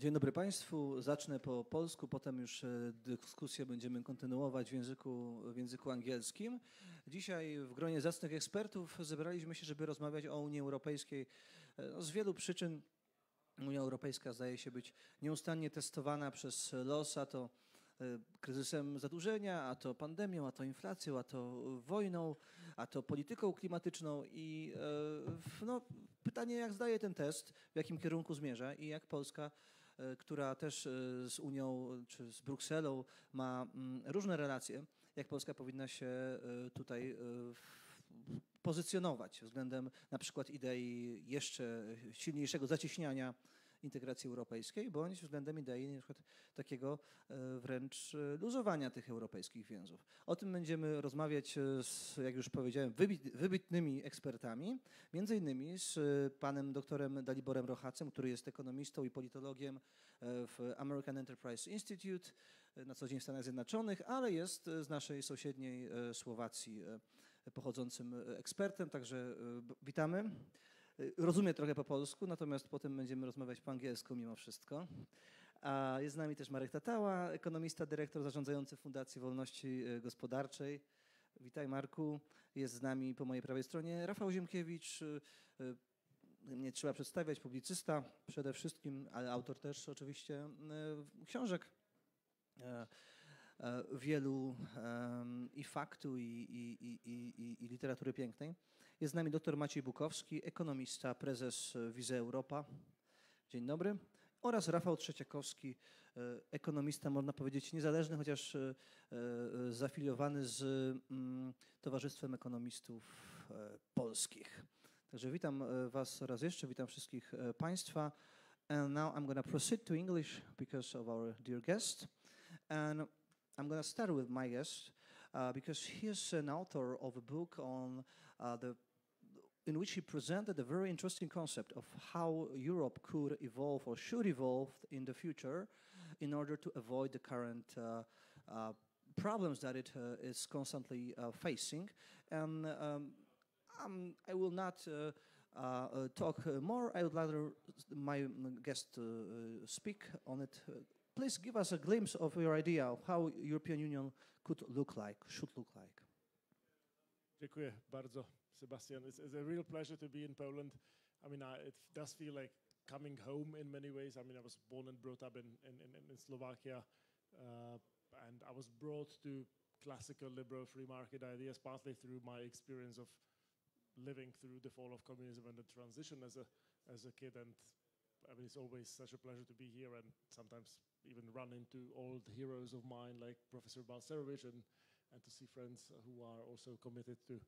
Dzień dobry Państwu. Zacznę po polsku, potem już dyskusję będziemy kontynuować w języku angielskim. Dzisiaj w gronie zacnych ekspertów zebraliśmy się, żeby rozmawiać o Unii Europejskiej. Z wielu przyczyn Unia Europejska zdaje się być nieustannie testowana przez los, a to kryzysem zadłużenia, a to pandemią, a to inflacją, a to wojną, a to polityką klimatyczną i pytanie, jak zdaje ten test, w jakim kierunku zmierza i jak Polska, która też z Unią czy z Brukselą ma różne relacje, jak Polska powinna się tutaj pozycjonować względem na przykład idei jeszcze silniejszego zacieśniania integracji europejskiej, bądź względem idei na przykład takiego wręcz luzowania tych europejskich więzów. O tym będziemy rozmawiać z, jak już powiedziałem, wybitnymi ekspertami, między innymi z panem doktorem Daliborem Rohacem, który jest ekonomistą i politologiem w American Enterprise Institute, na co dzień w Stanach Zjednoczonych, ale jest z naszej sąsiedniej Słowacji pochodzącym ekspertem, także witamy. Rozumiem trochę po polsku, natomiast potem będziemy rozmawiać po angielsku mimo wszystko. A jest z nami też Marek Tatała, ekonomista, dyrektor zarządzający Fundacji Wolności Gospodarczej. Witaj Marku. Jest z nami po mojej prawej stronie Rafał Ziemkiewicz, nie trzeba przedstawiać, publicysta przede wszystkim, ale autor też oczywiście książek wielu i faktu, i literatury pięknej. Jest z nami dr Maciej Bukowski, ekonomista, prezes Wizy Europa. Dzień dobry. Oraz Rafał Trzeciakowski, ekonomista, można powiedzieć niezależny, chociaż zafiliowany z Towarzystwem Ekonomistów Polskich. Także witam Was raz jeszcze, witam wszystkich Państwa. And now I'm going to proceed to English because of our dear guest. And I'm going to start with my guest because he is an author of a book on in which he presented a very interesting concept of how Europe could evolve or should evolve in the future in order to avoid the current problems that it is constantly facing. And I will not talk more. I would rather my guest speak on it. Please give us a glimpse of your idea of how European Union could look like, should look like. Dziękuję bardzo, Sebastian. It's a real pleasure to be in Poland. I mean, it does feel like coming home in many ways. I mean, I was born and brought up in Slovakia, and I was brought to classical liberal free market ideas partly through my experience of living through the fall of communism and the transition as a kid. And I mean, it's always such a pleasure to be here and sometimes even run into old heroes of mine like Professor Balcerowicz and to see friends who are also committed to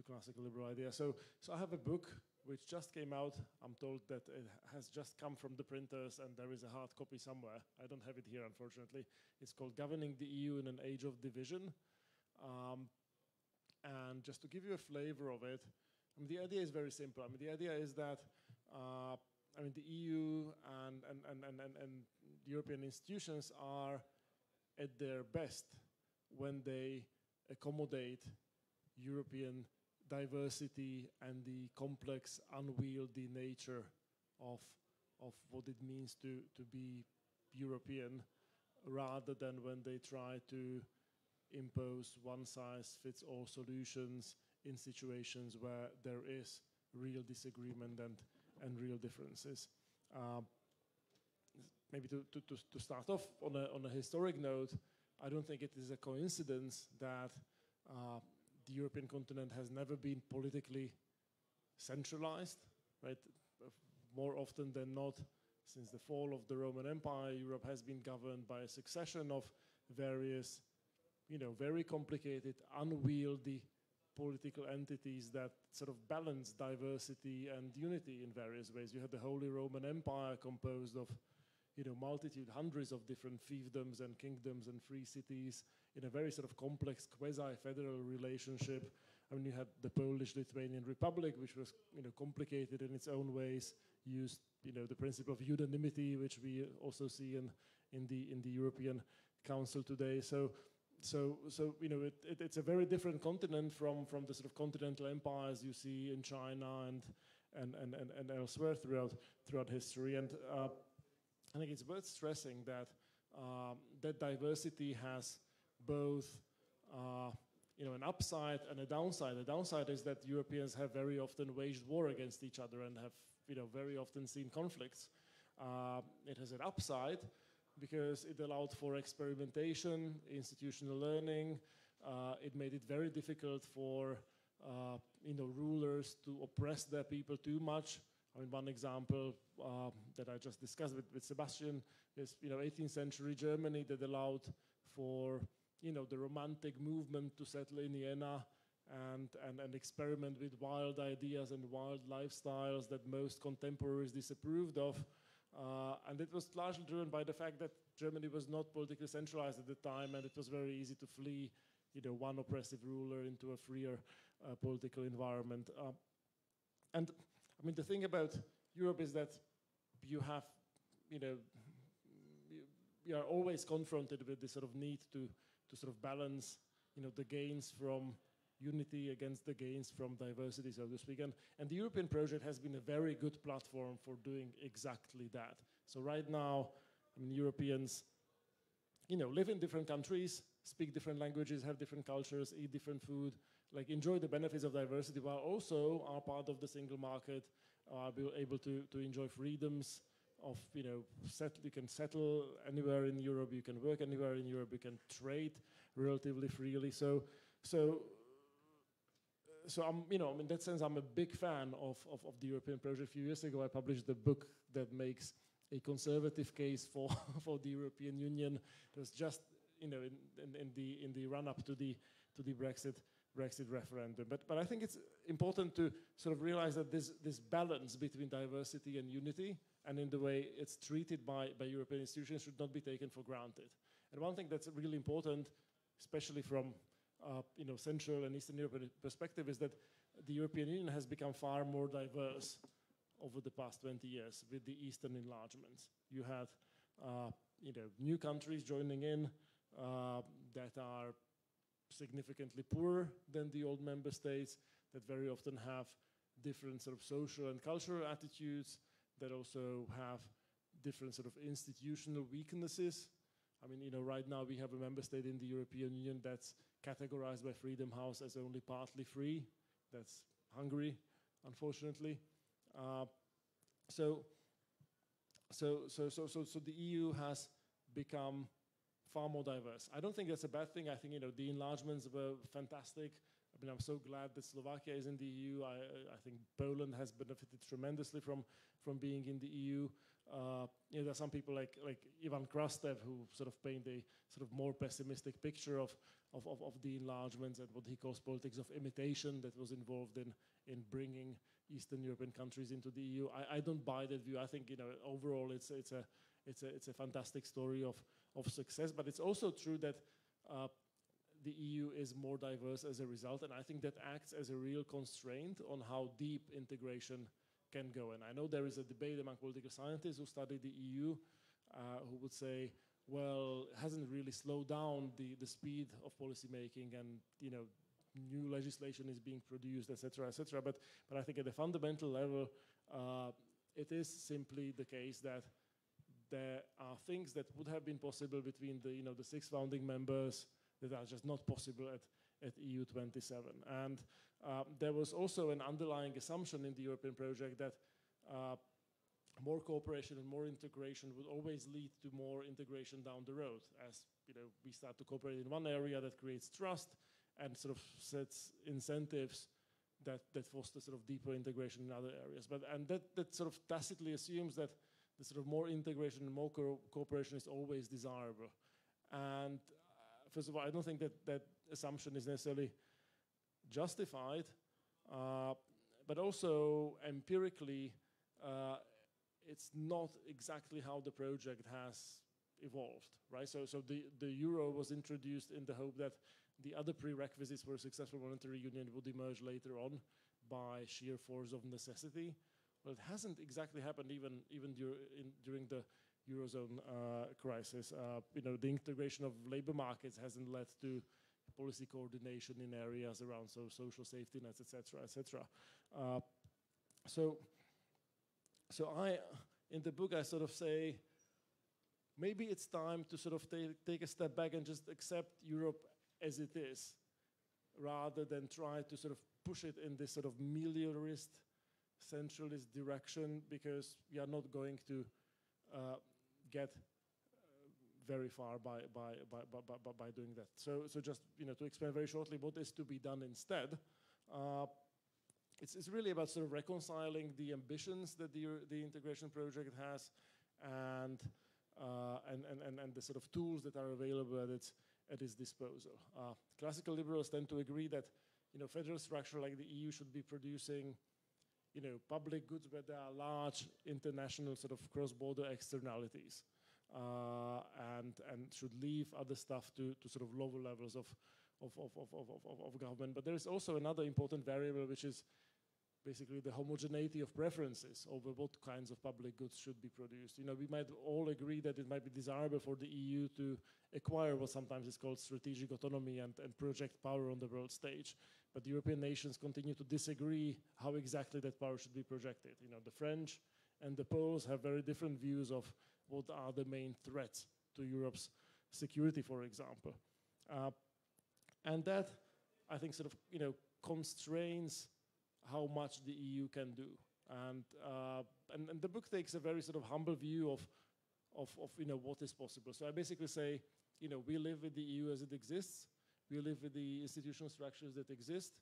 classical liberal ideas. So I have a book which just came out. I'm told that it has just come from the printers and there is a hard copy somewhere. I don't have it here, unfortunately. It's called Governing the EU in an Age of Division. And just to give you a flavor of it, I mean, the idea is very simple. I mean, the idea is that I mean, the EU and European institutions are at their best when they accommodate European diversity and the complex, unwieldy nature of what it means to be European, rather than when they try to impose one-size-fits-all solutions in situations where there is real disagreement and real differences. Maybe to start off on a historic note, I don't think it is a coincidence that the European continent has never been politically centralized, right? More often than not, since the fall of the Roman Empire, Europe has been governed by a succession of various, very complicated, unwieldy political entities that sort of balance diversity and unity in various ways. You had the Holy Roman Empire composed of, hundreds of different fiefdoms and kingdoms and free cities in a very sort of complex quasi-federal relationship. I mean, you had the Polish-Lithuanian Republic, which was, complicated in its own ways, used, the principle of unanimity, which we also see in the European Council today. So it's a very different continent from the sort of continental empires you see in China and elsewhere throughout history. And I think it's worth stressing that that diversity has both an upside and a downside. The downside is that Europeans have very often waged war against each other and have very often seen conflicts. It has an upside because it allowed for experimentation, institutional learning. It made it very difficult for rulers to oppress their people too much. I mean, one example that I just discussed with Sebastian is 18th century Germany that allowed for the romantic movement to settle in Vienna and experiment with wild ideas and wild lifestyles that most contemporaries disapproved of. And it was largely driven by the fact that Germany was not politically centralized at the time, and it was very easy to flee one oppressive ruler into a freer political environment. And I mean, the thing about Europe is that you have, you are always confronted with this sort of need to sort of balance, the gains from unity against the gains from diversity, so to speak. And the European project has been a very good platform for doing exactly that. So right now, I mean, Europeans, live in different countries, speak different languages, have different cultures, eat different food, like enjoy the benefits of diversity, while also are part of the single market, are able to enjoy freedoms of, you can settle anywhere in Europe, you can work anywhere in Europe, you can trade relatively freely. So I'm, in that sense, I'm a big fan of the European project. A few years ago, I published a book that makes a conservative case for the European Union. It was just, in the run-up to the Brexit referendum. But I think it's important to sort of realize that this balance between diversity and unity, and in the way it's treated by European institutions, should not be taken for granted. And one thing that's really important, especially from Central and Eastern European perspective, is that the European Union has become far more diverse over the past 20 years with the Eastern enlargements. You had new countries joining in that are significantly poorer than the old member states, that very often have different sort of social and cultural attitudes, that also have different sort of institutional weaknesses. I mean, right now we have a member state in the European Union that's categorized by Freedom House as only partly free. That's Hungary, unfortunately. So the EU has become far more diverse. I don't think that's a bad thing. I think the enlargements were fantastic. I mean, I'm so glad that Slovakia is in the EU. I think Poland has benefited tremendously from being in the EU. There are some people like Ivan Krastev who sort of paint a sort of more pessimistic picture of the enlargements and what he calls politics of imitation that was involved in bringing Eastern European countries into the EU. I don't buy that view. I think overall it's a fantastic story of success, but it's also true that the EU is more diverse as a result, and I think that acts as a real constraint on how deep integration can go. And I know there is a debate among political scientists who study the EU who would say, well, it hasn't really slowed down the speed of policy making, and new legislation is being produced, etc., etc. But I think at a fundamental level, it is simply the case that there are things that would have been possible between the 6 founding members that are just not possible at EU 27. And there was also an underlying assumption in the European project that more cooperation and more integration would always lead to more integration down the road, as we start to cooperate in one area that creates trust and sort of sets incentives that foster sort of deeper integration in other areas. And that sort of tacitly assumes that the sort of more integration and more cooperation is always desirable. And first of all, I don't think that assumption is necessarily justified, but also empirically, it's not exactly how the project has evolved, right? So the euro was introduced in the hope that the other prerequisites for a successful monetary union would emerge later on by sheer force of necessity. Well, it hasn't exactly happened even during the Eurozone crisis. The integration of labor markets hasn't led to policy coordination in areas around social safety nets, etc., etc. So I, in the book, I sort of say, maybe it's time to sort of take a step back and just accept Europe as it is, rather than try to sort of push it in this sort of militarist, centralist direction, because we are not going to get very far by doing that. So just to explain very shortly what is to be done instead. It's really about sort of reconciling the ambitions that the integration project has, and the sort of tools that are available at its disposal. Classical liberals tend to agree that federal structure like the EU should be producing public goods where there are large international sort of cross-border externalities, and should leave other stuff to sort of lower levels of government. But there is also another important variable, which is basically the homogeneity of preferences over what kinds of public goods should be produced. We might all agree that it might be desirable for the EU to acquire what sometimes is called strategic autonomy and project power on the world stage. But the European nations continue to disagree how exactly that power should be projected. The French and the Poles have very different views of what are the main threats to Europe's security, for example. And that, I think, sort of, constrains how much the EU can do. And the book takes a very sort of humble view of what is possible. So I basically say, we live with the EU as it exists. We live with the institutional structures that exist.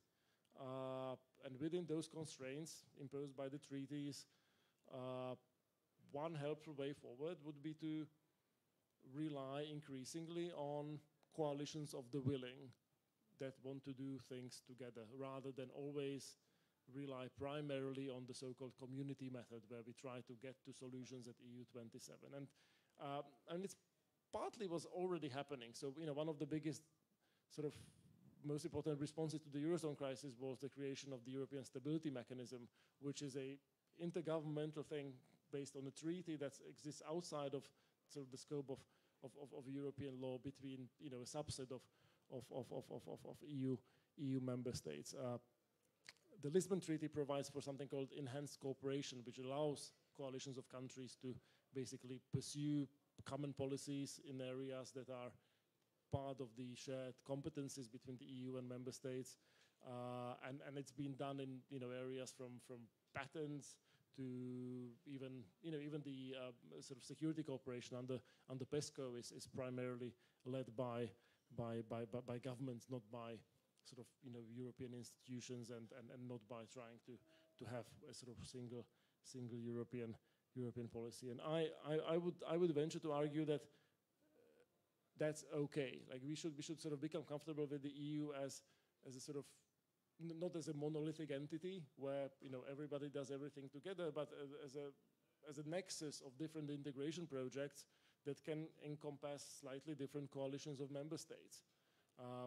And within those constraints imposed by the treaties, one helpful way forward would be to rely increasingly on coalitions of the willing that want to do things together, rather than always rely primarily on the so-called community method, where we try to get to solutions at EU 27. And it's partly was already happening. So, one of the biggest sort of most important responses to the Eurozone crisis was the creation of the European Stability Mechanism, which is a intergovernmental thing based on a treaty that exists outside of sort of the scope of European law between, a subset of EU member states. The Lisbon Treaty provides for something called enhanced cooperation, which allows coalitions of countries to basically pursue common policies in areas that are part of the shared competencies between the EU and member states. And it's been done in areas from patents to even the sort of security cooperation under PESCO is primarily led by governments, not by sort of European institutions, and not by trying to have a sort of single European policy. And I would venture to argue that that's okay. Like we should sort of become comfortable with the EU as a sort of not as a monolithic entity where everybody does everything together, but as a nexus of different integration projects that can encompass slightly different coalitions of member states.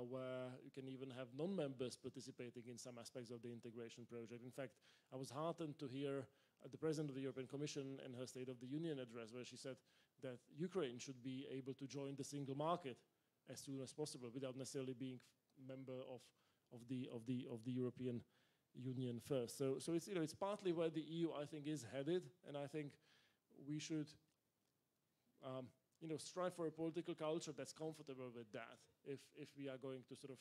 Where you can even have non-members participating in some aspects of the integration project. In fact, I was heartened to hear the President of the European Commission in her State of the Union address, where she said that Ukraine should be able to join the single market as soon as possible, without necessarily being member of the European Union first. So it's partly where the EU, I think, is headed, and I think we should strive for a political culture that's comfortable with that. If we are going to sort of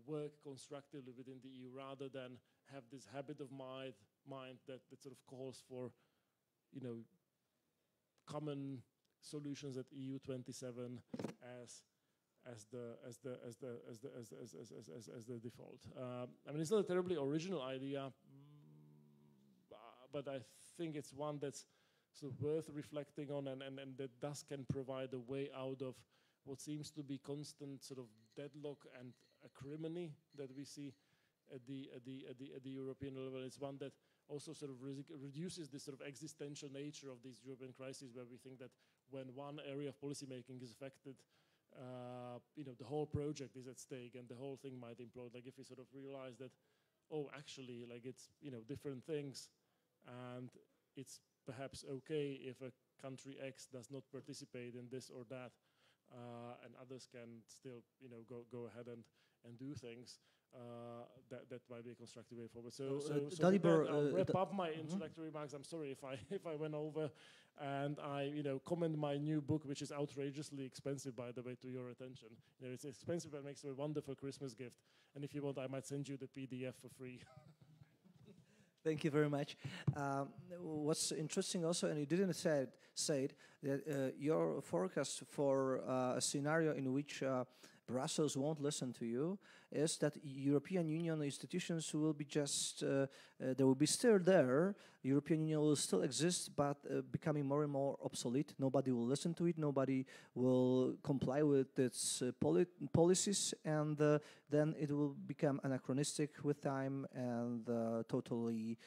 work constructively within the EU, rather than have this habit of mind that sort of calls for common solutions at EU 27 as the default. I mean, it's not a terribly original idea, but I think it's one that's sort of worth reflecting on, and that thus can provide a way out of what seems to be constant sort of deadlock and acrimony that we see at the European level. It's one that also sort of reduces this sort of existential nature of these European crises, where we think that when one area of policymaking is affected, the whole project is at stake and the whole thing might implode. Like if we sort of realize that, oh, actually, like it's different things, and it's perhaps okay if a country X does not participate in this or that, and others can still go ahead and do things. that might be a constructive way forward. So Dalibor, I'll wrap up my introductory remarks. I'm sorry if I went over, and I commend my new book, which is outrageously expensive, by the way, to your attention. It's expensive, but it makes a wonderful Christmas gift. And if you want, I might send you the PDF for free. Thank you very much. What's interesting also, and you didn't say it, that your forecast for a scenario in which Brussels won't listen to you is that European Union institutions will be they will be still there. European Union will still exist, but becoming more and more obsolete. Nobody will listen to it. Nobody will comply with its policies, and then it will become anachronistic with time and totally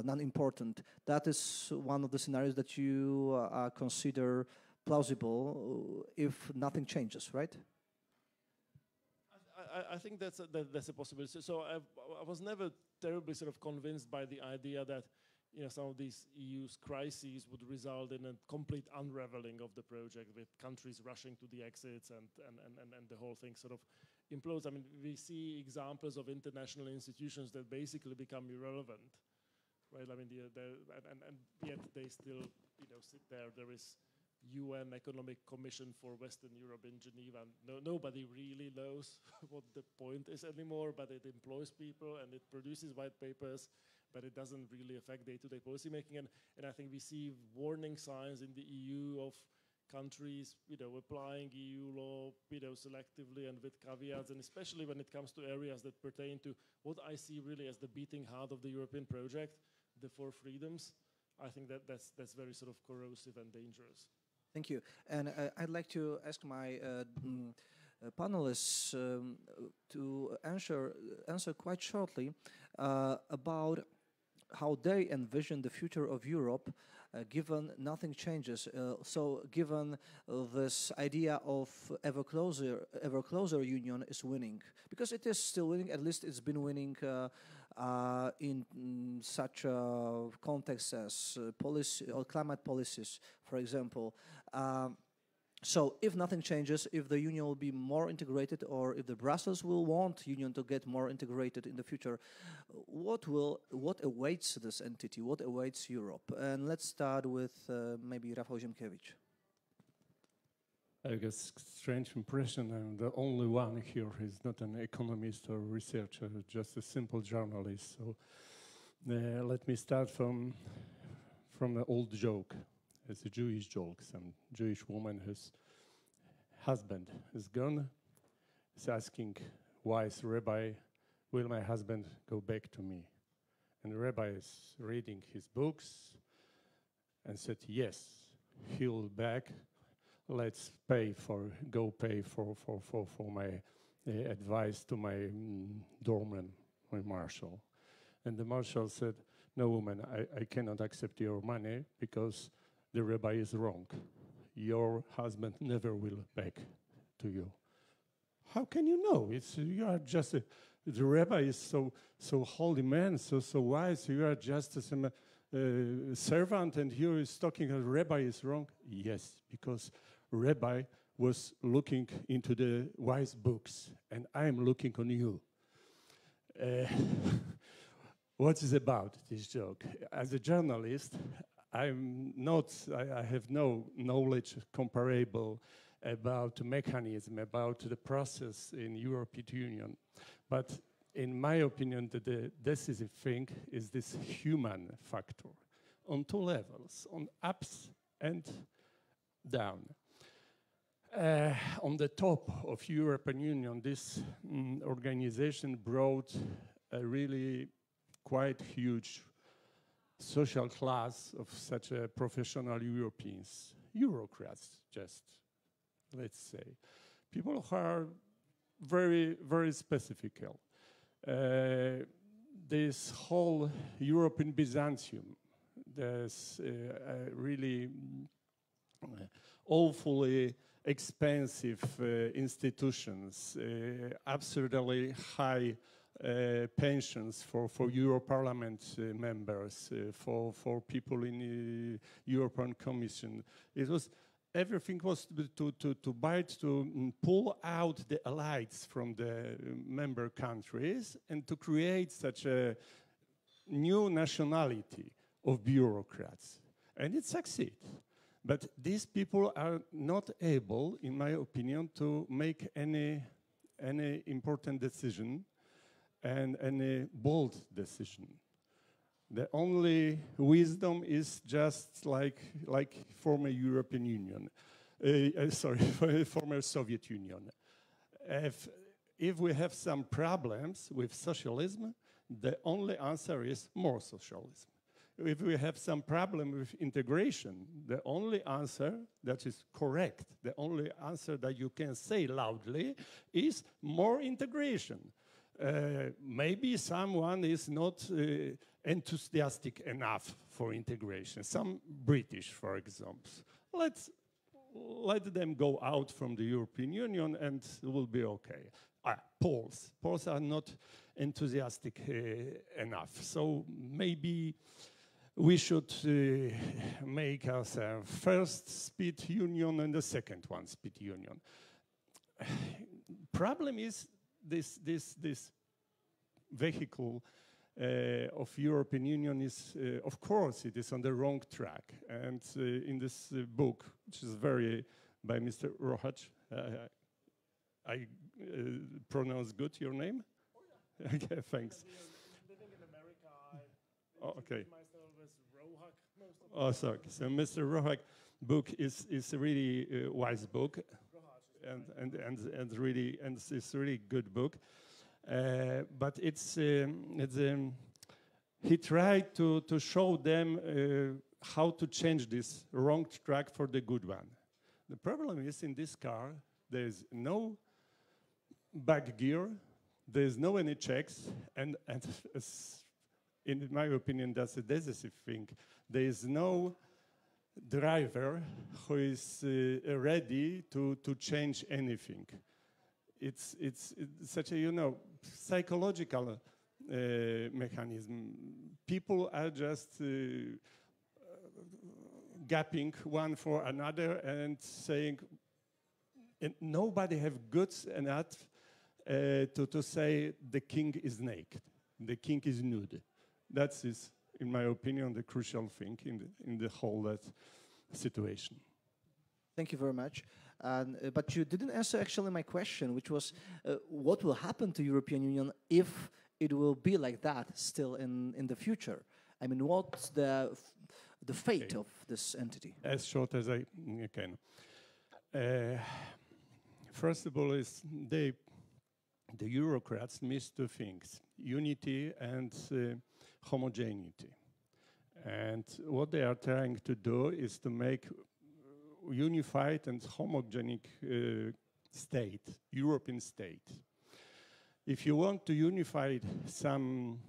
non-important. That is one of the scenarios that you consider plausible if nothing changes, right? I think that's a possibility. So I was never terribly sort of convinced by the idea that some of these EU's crises would result in a complete unraveling of the project, with countries rushing to the exits and the whole thing sort of implodes. I mean, we see examples of international institutions that basically become irrelevant, right? I mean, and yet they still sit there. There is UN Economic Commission for Western Europe in Geneva. Nobody really knows what the point is anymore, but it employs people and it produces white papers, but it doesn't really affect day-to-day policymaking. And I think we see warning signs in the EU of countries, applying EU law, selectively and with caveats, and especially when it comes to areas that pertain to what I see really as the beating heart of the European project, the four freedoms. I think that's very sort of corrosive and dangerous. Thank you. And I'd like to ask my panelists to answer quite shortly about how they envision the future of Europe, given nothing changes. So given this idea of ever closer union is winning, because it is still winning. At least it's been winning in such a context as policy or climate policies, for example. So if nothing changes, if the union will be more integrated, or if the Brussels will want union to get more integrated in the future, what awaits this entity? What awaits Europe? And let's start with maybe Rafał Ziemkiewicz. I guess strange impression. I'm the only one here who's not an economist or researcher, just a simple journalist. So let me start from an old joke. It's a Jewish joke. Some Jewish woman whose husband is gone is asking wise rabbi, will my husband go back to me? And the rabbi is reading his books and said, yes, he'll back. Let's go pay for my advice to my doorman, my marshal. And the marshal said, no, woman, I cannot accept your money because the rabbi is wrong. Your husband never will back to you. How can you know? You are just the rabbi is so holy man, so wise. You are just some servant, and here is talking. The rabbi is wrong. Yes, because rabbi was looking into the wise books, and I am looking on you. What is about this joke? As a journalist, I have no knowledge comparable about the mechanism, about the process in European Union. But in my opinion, the decisive thing is this human factor on two levels, on ups and down. On the top of European Union, this organization brought a really quite huge social class of such a professional Europeans, Eurocrats, just, let's say. People who are very, very specific. This whole European Byzantium, there's really awfully expensive institutions, absurdly high pensions for Euro Parliament members, for people in the European Commission. It was everything was to pull out the elites from the member countries and to create such a new nationality of bureaucrats. And it succeeds. But these people are not able, in my opinion, to make any important decision and any bold decision. The only wisdom is just like former European Union, former Soviet Union. If we have some problems with socialism, the only answer is more socialism. If we have some problem with integration, the only answer that is correct, the only answer that you can say loudly is more integration. Maybe someone is not enthusiastic enough for integration. Some British, for example. Let them go out from the European Union and it will be okay. Poles are not enthusiastic enough. So maybe we should make us a first speed union and a second one speed union. Problem is this vehicle of European Union is, of course, it is on the wrong track. And in this book, which is by Mr. Rohac, I pronounce good your name? Oh, yeah. Okay, thanks. Living in America, okay. myself as Rohac most of the time. Sorry. So Mr. Rohac book is a really wise book, and it's really good book. But he tried to show them how to change this wrong track for the good one. The problem is in this car, there's no back gear, there's no any checks, and in my opinion, that's a decisive thing. There is no driver who is ready to change anything. It's such a, psychological mechanism. People are just gapping one for another and saying, and nobody have goods enough to say the king is naked, the king is nude. That is, in my opinion, the crucial thing in the whole situation. Thank you very much. But you didn't answer actually my question, which was what will happen to European Union if it will be like that still in the future? I mean, what's the fate of this entity? As short as I can. First of all, is the Eurocrats miss two things: unity and homogeneity. And what they are trying to do is to make unified and homogeneous state, European state. If you want to unify some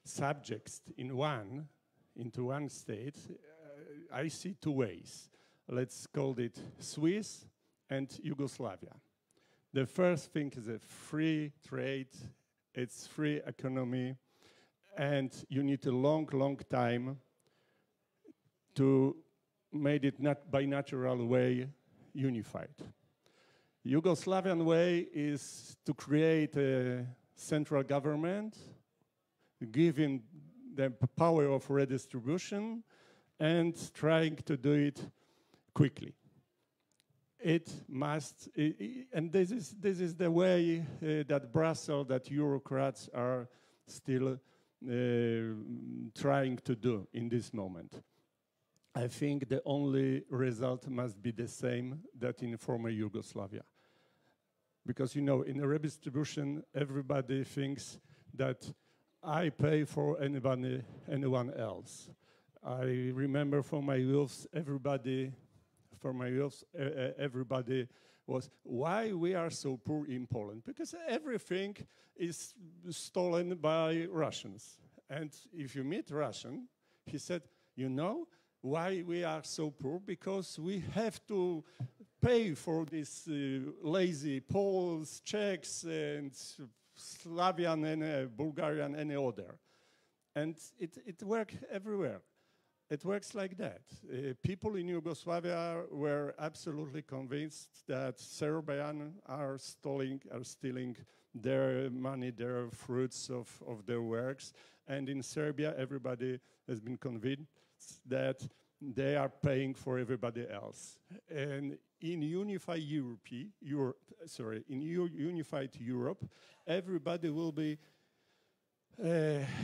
subjects into one state, I see two ways. Let's call it Swiss and Yugoslavia. The first thing is a free trade, it's free economy, and you need a long time to make it not by natural way unified. Yugoslavian way is to create a central government, giving the power of redistribution, and trying to do it quickly. It must, and this is the way that Brussels, that Eurocrats are still trying to do in this moment. I think the only result must be the same that in former Yugoslavia. Because, in a redistribution, everybody thinks that I pay for anyone else. I remember from my youth, everybody was, why we are so poor in Poland? Because everything is stolen by Russians. And if you meet Russian, he said, why we are so poor? Because we have to pay for these lazy Poles, Czechs, and Slavian, and Bulgarian, and other. And it works everywhere. it works like that. People in Yugoslavia were absolutely convinced that Serbians are stealing their money, their fruits of their works. And in Serbia, everybody has been convinced that they are paying for everybody else. And in unified unified Europe, everybody will be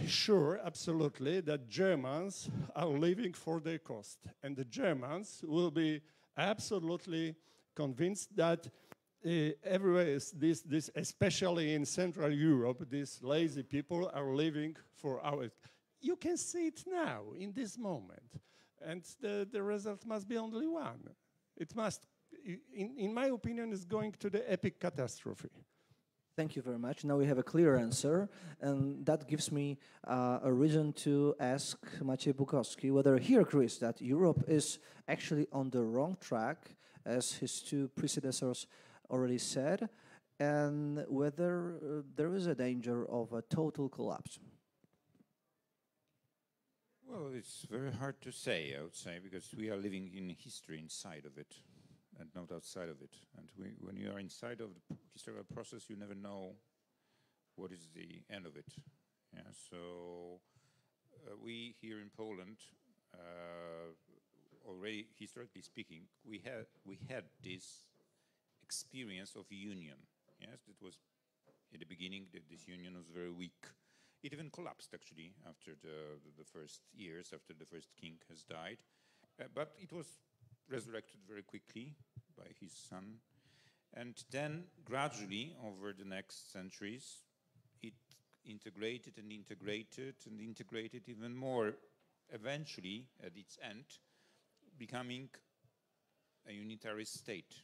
sure, absolutely, that Germans are living for their cost. And the Germans will be absolutely convinced that everywhere, especially in Central Europe, these lazy people are living for our... You can see it now, in this moment. And the result must be only one. It must, in my opinion, is going to the epic catastrophe. Thank you very much. Now we have a clear answer, and that gives me a reason to ask Maciej Bukowski whether he agrees that Europe is actually on the wrong track, as his two predecessors already said, and whether there is a danger of a total collapse. Well, it's very hard to say, I would say, because we are living in history inside of it and not outside of it. And when you are inside of the historical process, you never know what is the end of it. Yeah, so we here in Poland, already historically speaking, we had this experience of union. Yes, it was at the beginning that this union was very weak. It even collapsed actually after the first years, after the first king has died, but it was resurrected very quickly by his son, and then gradually over the next centuries, it integrated and integrated and integrated even more. Eventually, at its end, becoming a unitary state.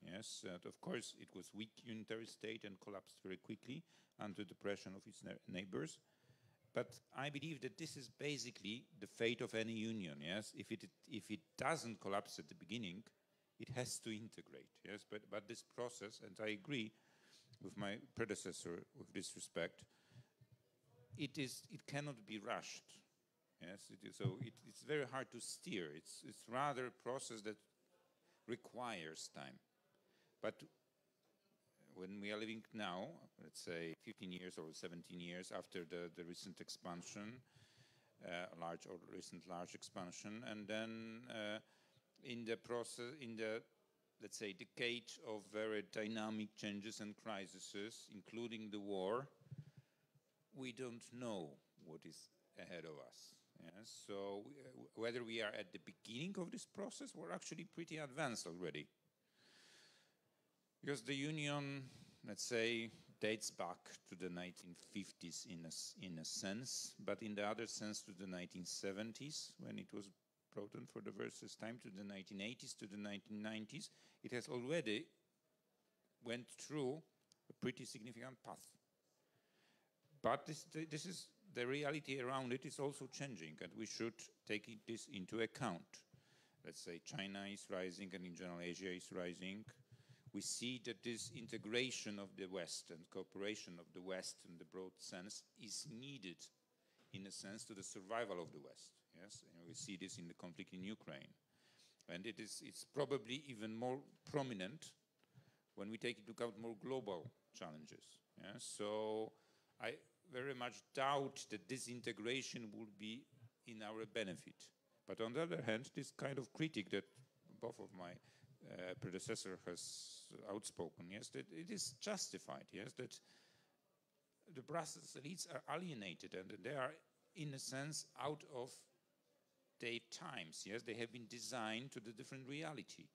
Yes, of course, it was weak unitary state and collapsed very quickly under the pressure of its neighbors. But I believe that this is basically the fate of any union. Yes, if it doesn't collapse at the beginning, it has to integrate. Yes, but this process, and I agree with my predecessor with this respect, it cannot be rushed. Yes, it's very hard to steer. It's rather a process that requires time. But when we are living now, let's say 15 years or 17 years after the recent expansion, recent large expansion, and then in the process, in the, let's say, decade of very dynamic changes and crises, including the war, we don't know what is ahead of us. Yes? So whether we are at the beginning of this process, we're actually pretty advanced already. Because the union, let's say, dates back to the 1950s in a sense, but in the other sense to the 1970s, when it was brought in for the first time, to the 1980s, to the 1990s, it has already went through a pretty significant path. But this is the reality around it is also changing, and we should take this into account. Let's say China is rising, and in general Asia is rising. We see that this integration of the West and cooperation of the West in the broad sense is needed, in a sense, to the survival of the West. Yes, and we see this in the conflict in Ukraine, and it's probably even more prominent when we take into account more global challenges. Yes? So I very much doubt that this integration will be in our benefit. But on the other hand, this kind of critique that both of my predecessor has outspoken, yes, that it is justified, yes, that the Brussels elites are alienated and they are, in a sense, out of their times, yes, they have been designed to the different reality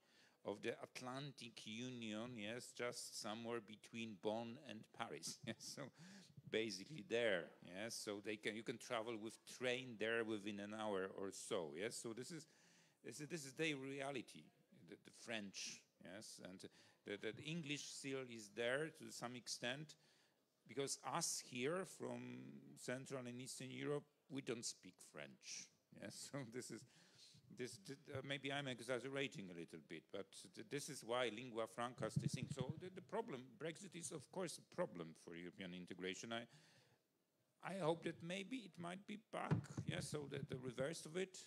of the Atlantic Union, yes, just somewhere between Bonn and Paris, yes, so basically there, yes, so you can travel with train there within an hour or so, yes, so this is their reality. The French, yes, and the English still is there to some extent, because us here from Central and Eastern Europe, we don't speak French, yes, so maybe I'm exaggerating a little bit, but this is why lingua franca is the thing. So the problem, Brexit is of course a problem for European integration. I hope that maybe it might be back, yes, so the reverse of it,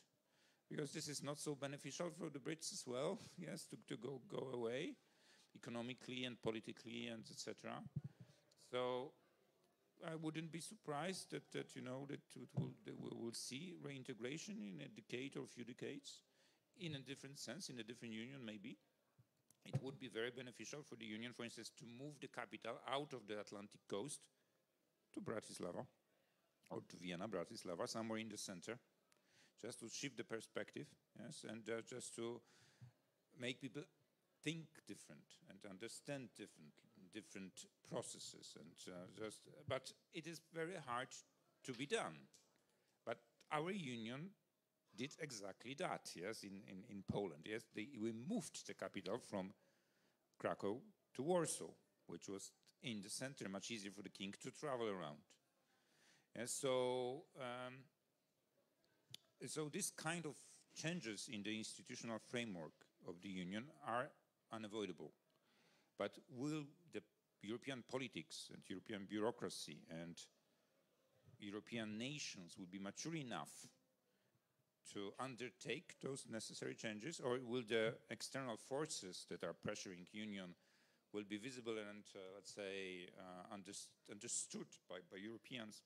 because this is not so beneficial for the Brits as well, yes, to go away economically and politically and etc. So I wouldn't be surprised that we will see reintegration in a decade or a few decades, in a different sense, in a different union maybe. It would be very beneficial for the union, for instance, to move the capital out of the Atlantic coast to Bratislava, or to Vienna, Bratislava, somewhere in the center, just to shift the perspective, yes, and just to make people think different and understand different processes, and but it is very hard to be done. But our union did exactly that, yes, in Poland, yes. We moved the capital from Krakow to Warsaw, which was in the center, much easier for the king to travel around. And so this kind of changes in the institutional framework of the union are unavoidable. But will the European politics and European bureaucracy and European nations will be mature enough to undertake those necessary changes, or will the external forces that are pressuring union will be visible and, let's say, understood by Europeans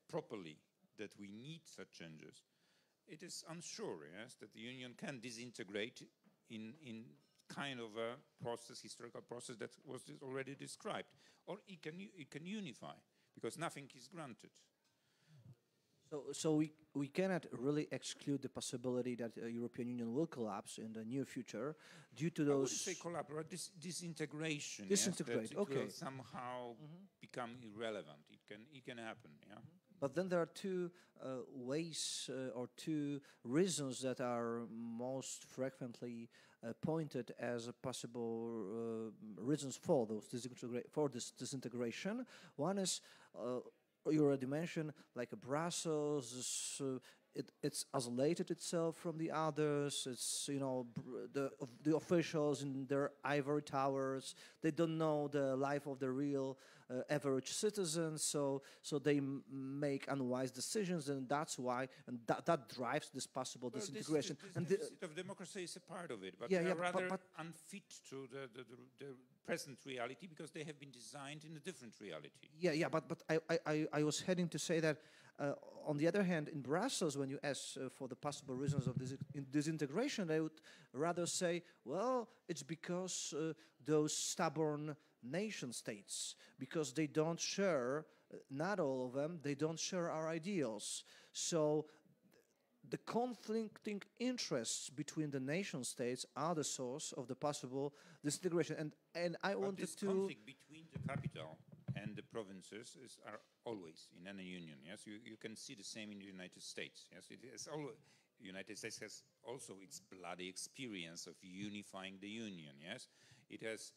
properly that we need such changes? It is unsure, yes, that the union can disintegrate in kind of a process, historical process that was already described, or it can unify, because nothing is granted. So we cannot really exclude the possibility that the European Union will collapse in the near future due to those. I wouldn't say collapse, but disintegration. Disintegrate. Yes, that okay. It will somehow become irrelevant. It can happen. Yeah. But then there are two ways or two reasons that are most frequently pointed as a possible reasons for this disintegration. One is you already mentioned, like Brussels, it's isolated itself from the others. It's, the officials in their ivory towers, they don't know the life of the real average citizens, so they make unwise decisions, and that's why, and that drives this possible disintegration. This deficit of democracy is a part of it, but they are rather unfit to the present reality, because they have been designed in a different reality. But I was heading to say that on the other hand, in Brussels, when you ask for the possible reasons of disintegration, they would rather say, well, it's because those stubborn nation states, because they don't share, not all of them, they don't share our ideals. So the conflicting interests between the nation states are the source of the possible disintegration. And I wanted this conflict between the capital and the provinces are always in any union. Yes, you can see the same in the United States. Yes, it is always. The United States has also its bloody experience of unifying the union. Yes, it has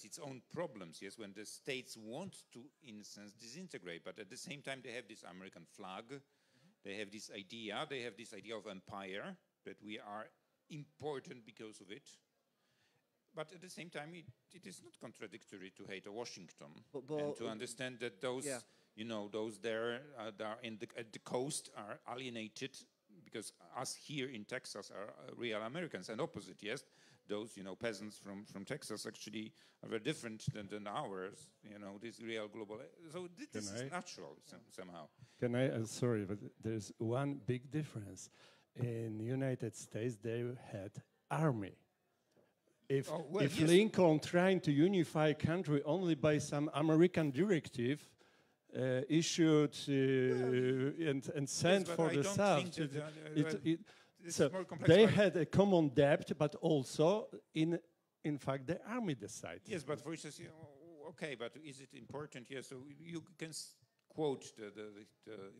its own problems. Yes, when the states want to, in a sense, disintegrate, but at the same time they have this American flag. They have this idea. They have this idea of empire, that we are important because of it. But at the same time, it is not contradictory to hate Washington and to understand that those, those there that are at the coast are alienated, because us here in Texas are real Americans, and opposite. Yes, those peasants from Texas actually are very different than ours. This real global. So this is natural somehow. Can I? Sorry, but there's one big difference. In the United States, they had army. If Lincoln trying to unify a country only by some American directive issued and sent for the South, so they had a common debt, but also in fact the army decided. Yes, but for instance, okay, but is it important? Yes, so you can quote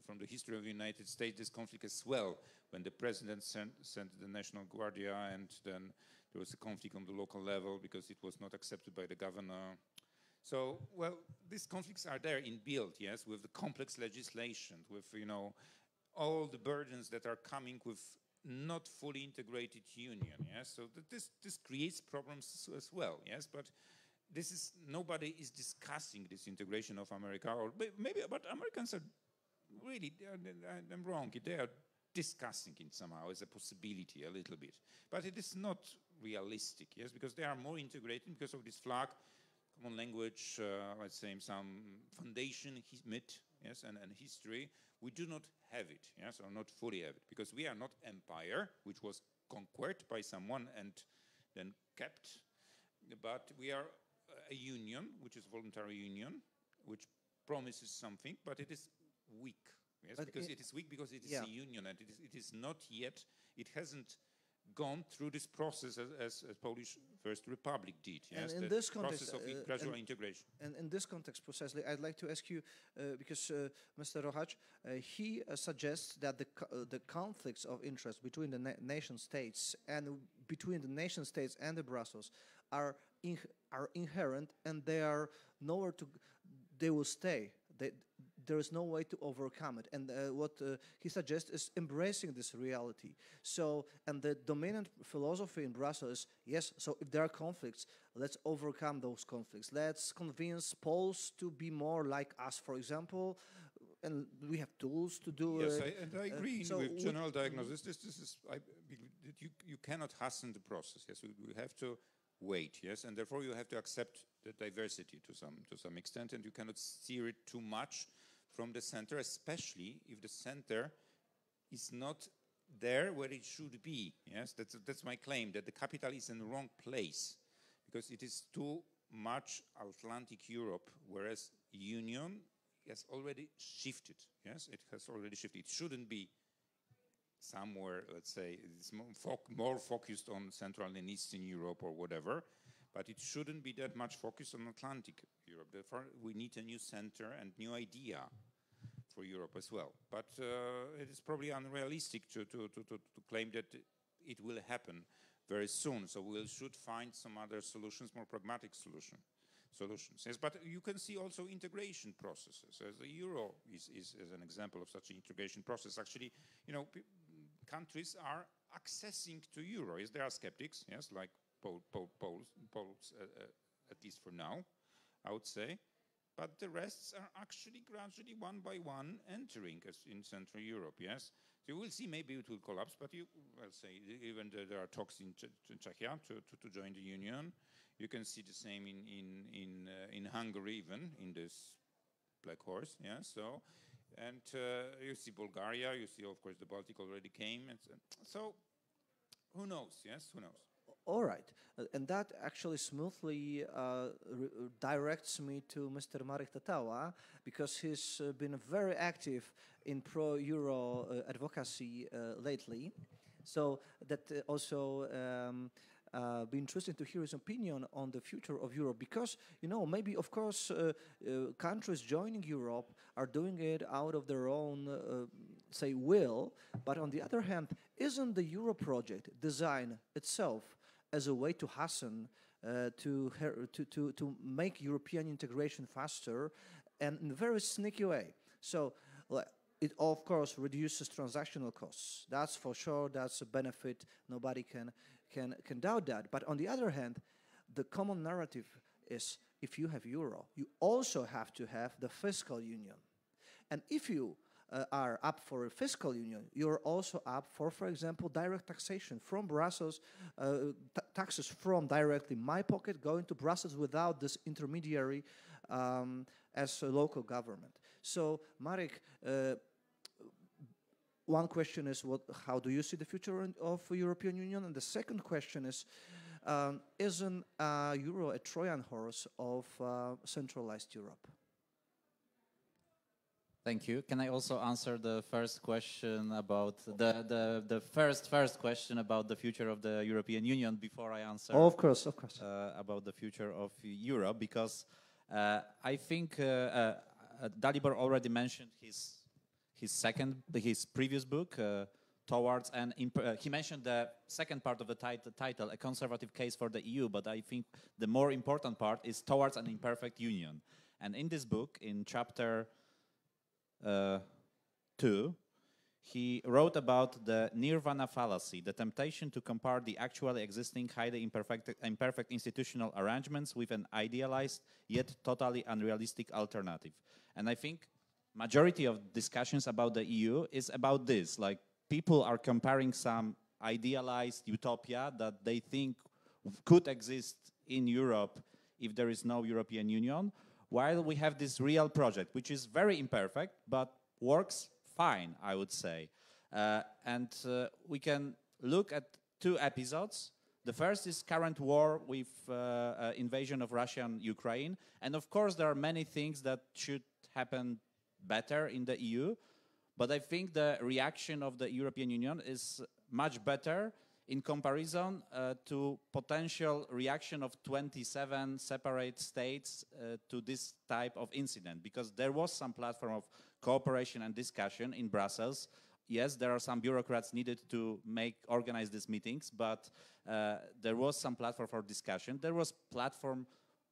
from the history of the United States this conflict as well, when the president sent the National Guardia, and then there was a conflict on the local level because it was not accepted by the governor. So, well, these conflicts are there inbuilt, yes, with the complex legislation, with, all the burdens that are coming with not fully integrated union, yes. So this creates problems as well, yes. But nobody is discussing this integration of America, or maybe, but Americans are really, I'm wrong. discussing it somehow as a possibility a little bit. But it is not realistic, yes, because they are more integrated because of this flag, common language, let's say some foundation, myth, yes, and history. We do not have it, yes, or not fully have it, because we are not empire, which was conquered by someone and then kept, but we are a union, which is voluntary union, which promises something, but it is weak. Yes, but because it is weak because it is a union, and it is not yet, it hasn't gone through this process as Polish First Republic did. Yes, and in this context, process of gradual integration. And in this context, precisely, I'd like to ask you, because Mr. Rohac, he suggests that the conflicts of interest between the nation states and between the nation states and the Brussels are inherent, and they are nowhere to. They will stay. There is no way to overcome it. And what he suggests is embracing this reality. So, and the dominant philosophy in Brussels is, yes, so if there are conflicts, let's overcome those conflicts. Let's convince Poles to be more like us, for example, and we have tools to do it. Yes, I agree with general diagnosis. This is, I believe that you cannot hasten the process. Yes, we have to wait, yes, and therefore you have to accept the diversity to some extent, and you cannot steer it too much from the center, especially if the center is not there where it should be. Yes, that's my claim, that the capital is in the wrong place, because it is too much Atlantic Europe, whereas Union has already shifted. Yes, it has already shifted. It shouldn't be somewhere, let's say, it's more focused on Central and Eastern Europe or whatever, but it shouldn't be that much focused on Atlantic Europe. Therefore, we need a new center and new idea for Europe as well. But it is probably unrealistic to claim that it will happen very soon. So we should find some other solutions, more pragmatic solutions. Yes, but you can see also integration processes. As the euro is an example of such an integration process. Actually, you know, countries are accessing to euro. Yes, there are skeptics, yes, like Poles, at least for now, I would say. But the rest are actually gradually, one by one, entering as in Central Europe, yes. So you will see maybe it will collapse, but you will say, even there are talks in Czechia to join the Union. You can see the same in Hungary, even, in this black horse, yeah, so. And you see Bulgaria, you see, of course, the Baltic already came. And so, who knows, yes, who knows? All right, and that actually smoothly directs me to Mr. Marek Tatawa, because he's been very active in pro-Euro advocacy lately. So that also be interesting to hear his opinion on the future of Europe, because, you know, maybe, of course, countries joining Europe are doing it out of their own, say, will, but on the other hand, isn't the Euro project designed itself as a way to hasten, to make European integration faster, and in a very sneaky way? So it, of course, reduces transactional costs. That's for sure. That's a benefit. Nobody can doubt that. But on the other hand, the common narrative is, if you have euro, you also have to have the fiscal union. And if you are up for a fiscal union, you're also up for example, direct taxation from Brussels, taxes from directly my pocket going to Brussels without this intermediary as a local government. So, Marek, one question is, how do you see the future of the European Union? And the second question is, isn't euro a Trojan horse of centralized Europe? Thank you. Can I also answer the first question about the first question about the future of the European Union before I answer? Oh, of course. About the future of Europe, because I think Dalibor already mentioned his previous book, Towards, and he mentioned the second part of the title, A Conservative Case for the EU, but I think the more important part is Towards an Imperfect Union. And in this book, in chapter 2, he wrote about the nirvana fallacy, the temptation to compare the actually existing highly imperfect institutional arrangements with an idealized yet totally unrealistic alternative. And I think majority of discussions about the EU is about this, like people are comparing some idealized utopia that they think could exist in Europe if there is no European Union, while we have this real project, which is very imperfect, but works fine, I would say. We can look at two episodes. The first is current war with invasion of Russia and Ukraine. And of course, there are many things that should happen better in the EU. But I think the reaction of the European Union is much better in comparison to potential reaction of 27 separate states to this type of incident. Because there was some platform of cooperation and discussion in Brussels. Yes, there are some bureaucrats needed to organize these meetings, but there was some platform for discussion. There was platform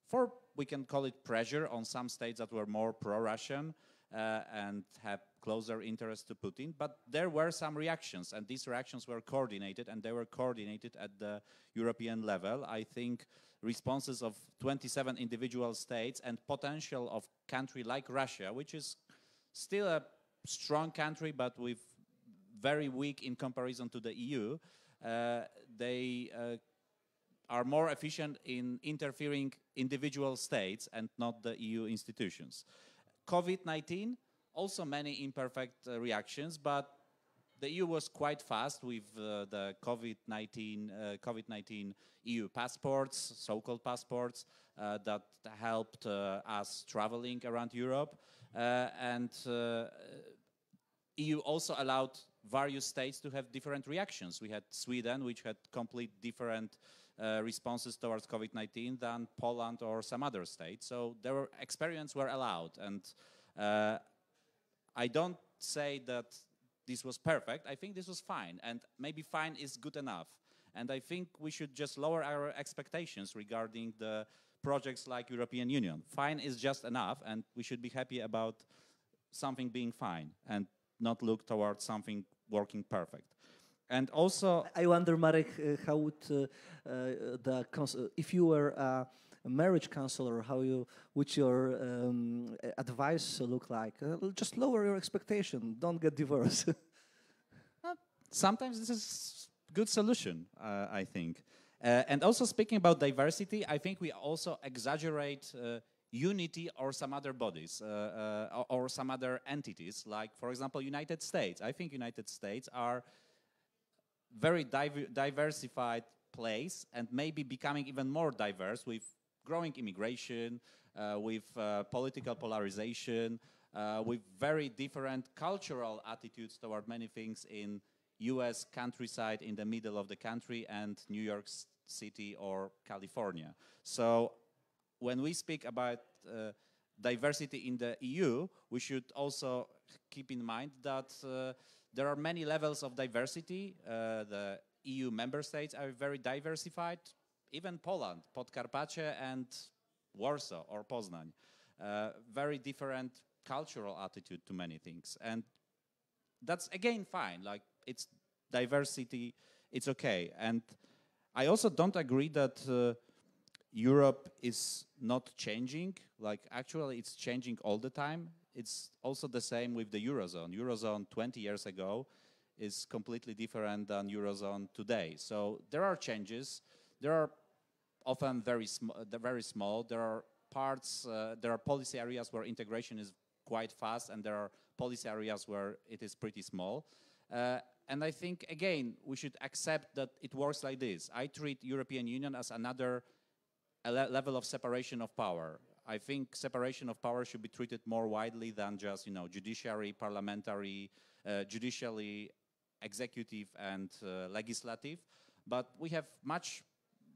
for, we can call it pressure on some states that were more pro-Russian and have closer interest to Putin. But there were some reactions, and these reactions were coordinated, and they were coordinated at the European level. I think responses of 27 individual states and potential of country like Russia, which is still a strong country, but with very weak in comparison to the EU, they are more efficient in interfering individual states and not the EU institutions. COVID-19, also many imperfect reactions, but the EU was quite fast with the COVID-19 EU passports, so-called passports, that helped us traveling around Europe. EU also allowed various states to have different reactions. We had Sweden, which had complete different responses towards COVID-19 than Poland or some other states. So experiments were allowed. And I don't say that this was perfect. I think this was fine. And maybe fine is good enough. And I think we should just lower our expectations regarding the projects like European Union. Fine is just enough, and we should be happy about something being fine and not look towards something working perfect. And also, I wonder, Marek, how would if you were a marriage counselor, would your advice look like? Just lower your expectation. Don't get divorced. Sometimes this is a good solution, I think. And also speaking about diversity, I think we also exaggerate unity or some other bodies or some other entities, like, for example, United States. I think United States are very diversified place and maybe becoming even more diverse with growing immigration, with political polarization, with very different cultural attitudes toward many things in US countryside in the middle of the country and New York City or California. So when we speak about diversity in the EU, we should also keep in mind that there are many levels of diversity. The EU member states are very diversified, even Poland, Podkarpacie and Warsaw or Poznań. Very different cultural attitude to many things. And that's again fine, like it's diversity, it's okay. And I also don't agree that Europe is not changing. Like actually it's changing all the time. It's also the same with the Eurozone. Eurozone 20 years ago is completely different than Eurozone today. So there are changes. There are often very small. There are parts, there are policy areas where integration is quite fast, and there are policy areas where it is pretty small. And I think, again, we should accept that it works like this. I treat European Union as another level of separation of power. I think separation of power should be treated more widely than just, judiciary, parliamentary, judicially, executive, and legislative. But we have much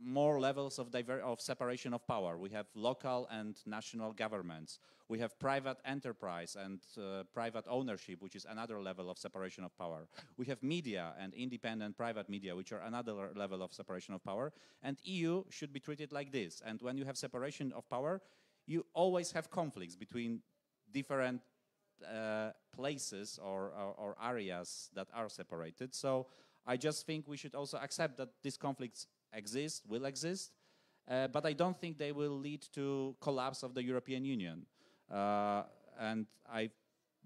more levels of separation of power. We have local and national governments. We have private enterprise and private ownership, which is another level of separation of power. We have media and independent private media, which are another level of separation of power. And EU should be treated like this. And when you have separation of power, you always have conflicts between different places or areas that are separated. So I just think we should also accept that these conflicts will exist, but I don't think they will lead to collapse of the European Union. And I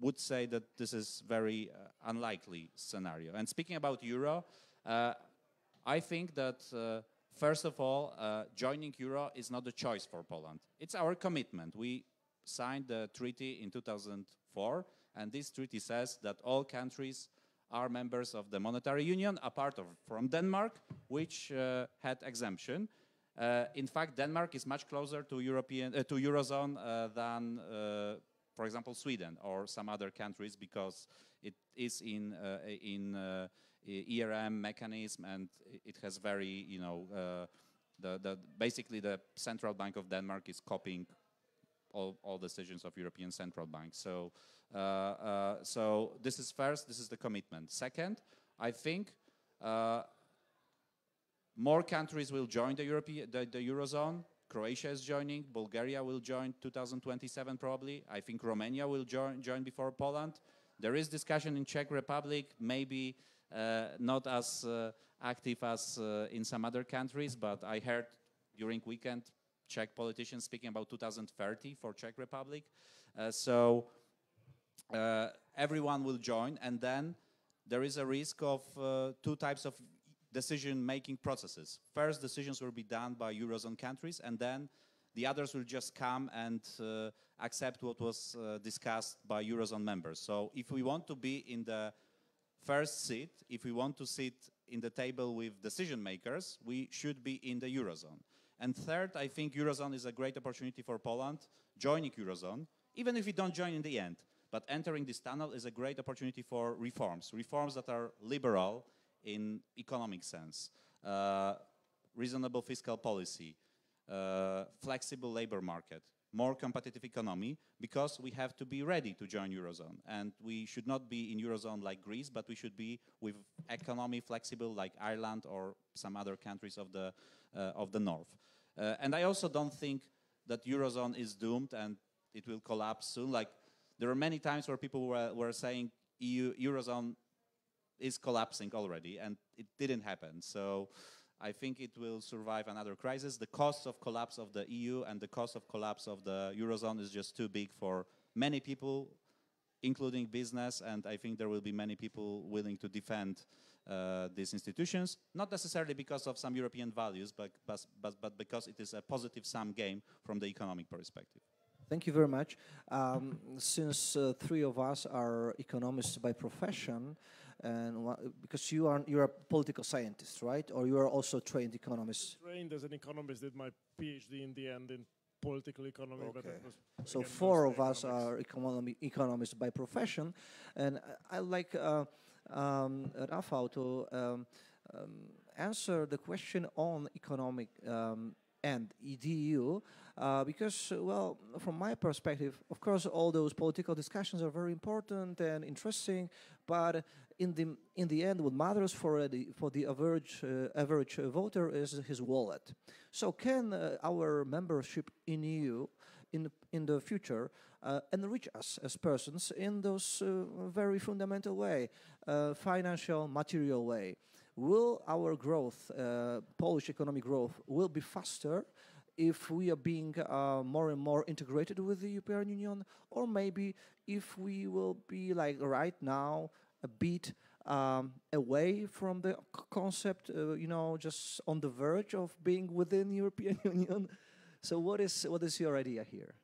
would say that this is very unlikely scenario. And speaking about euro, I think that first of all, joining euro is not a choice for Poland. It's our commitment. We signed the treaty in 2004, and this treaty says that all countries are members of the monetary union, apart from Denmark, which had exemption. In fact, Denmark is much closer to Eurozone than, for example, Sweden or some other countries, because it is in ERM mechanism, and it has very, basically the Central Bank of Denmark is copying all decisions of European Central Bank. So, so this is first. This is the commitment. Second, I think more countries will join the Eurozone. Croatia is joining. Bulgaria will join 2027 probably. I think Romania will join before Poland. There is discussion in Czech Republic, maybe not as active as in some other countries, but I heard during weekend Czech politicians speaking about 2030 for Czech Republic. So everyone will join, and then there is a risk of two types of decision-making processes. First, decisions will be done by Eurozone countries, and then the others will just come and accept what was discussed by Eurozone members. So if we want to be in the first seat, if we want to sit in the table with decision makers, we should be in the Eurozone. And third, I think Eurozone is a great opportunity for Poland. Joining Eurozone, even if we don't join in the end, but entering this tunnel is a great opportunity for reforms. Reforms that are liberal in economic sense, reasonable fiscal policy, flexible labor market, more competitive economy, because we have to be ready to join Eurozone. And we should not be in Eurozone like Greece, but we should be with economy flexible like Ireland or some other countries of the north. And I also don't think that Eurozone is doomed and it will collapse soon. Like, there are many times where people were saying Eurozone is collapsing already, and it didn't happen. So I think it will survive another crisis. The cost of collapse of the EU and the cost of collapse of the Eurozone is just too big for many people, including business, and I think there will be many people willing to defend these institutions, not necessarily because of some European values, but because it is a positive sum game from the economic perspective. Thank you very much. Since three of us are economists by profession, and because you're a political scientist, right? Or you are also trained economist? Trained as an economist, did my PhD in the end in political economy. Okay. But it was, so again, four of mostly us are economists by profession, and I like Rafał to answer the question on economic and EDU, because, well, from my perspective, of course, all those political discussions are very important and interesting, but in the end, what matters for the average voter is his wallet. So, can our membership in EU in the future enrich us as persons in those very fundamental way, financial, material way? Will our growth, Polish economic growth, will be faster if we are being more and more integrated with the European Union, or maybe if we will be, like right now, a bit away from the concept, just on the verge of being within the European Union? So what is your idea here?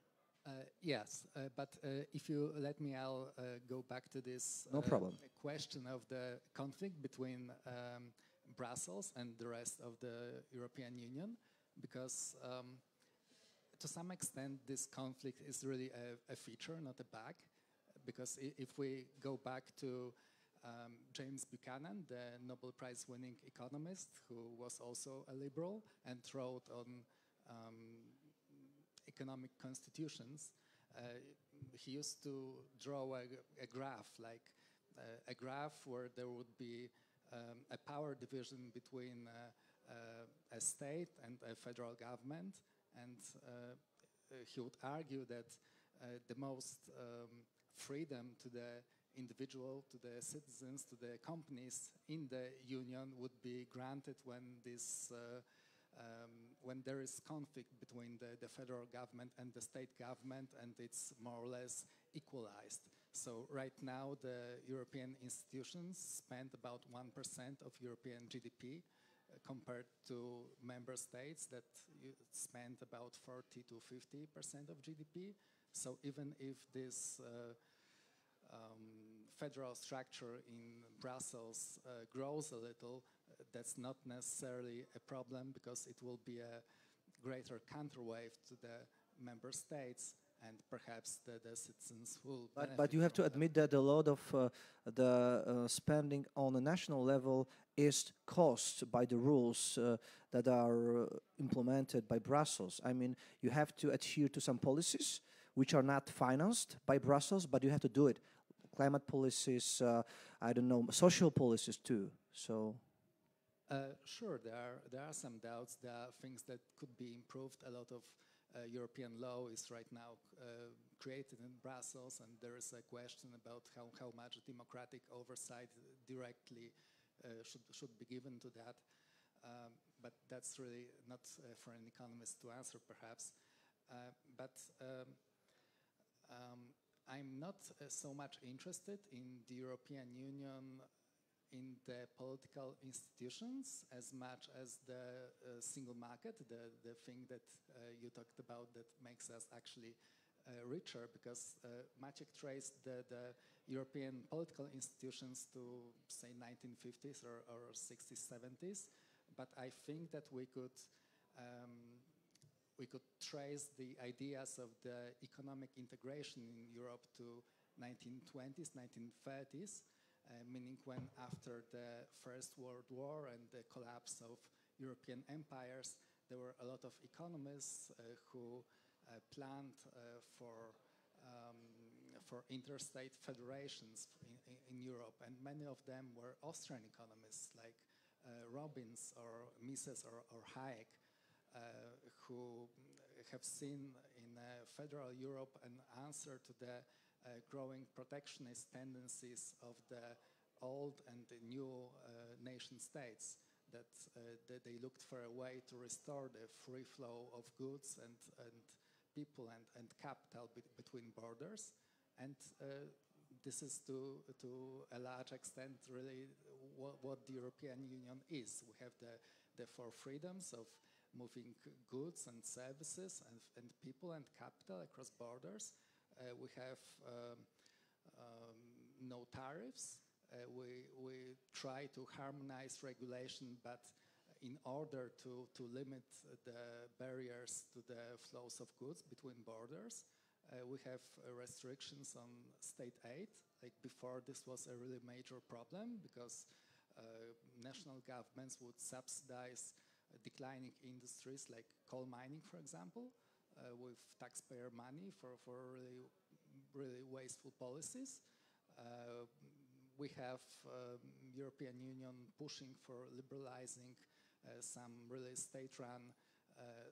Yes, but if you let me, I'll go back to this no problem. Question of the conflict between Brussels and the rest of the European Union, because to some extent this conflict is really a feature, not a bug, because if we go back to James Buchanan, the Nobel Prize winning economist, who was also a liberal and wrote on economic constitutions, he used to draw a graph, like a graph where there would be a power division between a state and a federal government, and he would argue that the most freedom to the individual, to the citizens, to the companies in the union would be granted when this when there is conflict between the federal government and the state government, and it's more or less equalized. So right now, the European institutions spend about 1% of European GDP compared to member states that spend about 40 to 50% of GDP. So even if this federal structure in Brussels grows a little, that's not necessarily a problem because it will be a greater counterweight to the member states, and perhaps the citizens will benefit. But you have to admit that a lot of the spending on a national level is caused by the rules that are implemented by Brussels. I mean, you have to adhere to some policies which are not financed by Brussels, but you have to do it. Climate policies, I don't know, social policies too. So. Sure, there are some doubts. There are things that could be improved. A lot of European law is right now created in Brussels, and there is a question about how much democratic oversight directly should be given to that. But that's really not for an economist to answer, perhaps. I'm not so much interested in the European Union in the political institutions as much as the single market, the thing that you talked about that makes us actually richer, because Maciek traced the European political institutions to, say, 1950s or 60s, 70s, but I think that we could trace the ideas of the economic integration in Europe to 1920s, 1930s, meaning when after the First World War and the collapse of European empires, there were a lot of economists who planned for interstate federations in Europe, and many of them were Austrian economists like Robbins or Mises or Hayek, who have seen in federal Europe an answer to the growing protectionist tendencies of the old and the new nation states, that they looked for a way to restore the free flow of goods and people and capital between borders. And this is to a large extent really what the European Union is. We have the four freedoms of moving goods and services and people and capital across borders. We have no tariffs. We try to harmonize regulation, but in order to limit the barriers to the flows of goods between borders, we have restrictions on state aid. Like before, this was a really major problem because national governments would subsidize declining industries like coal mining, for example, with taxpayer money for really wasteful policies. We have European Union pushing for liberalizing some really state-run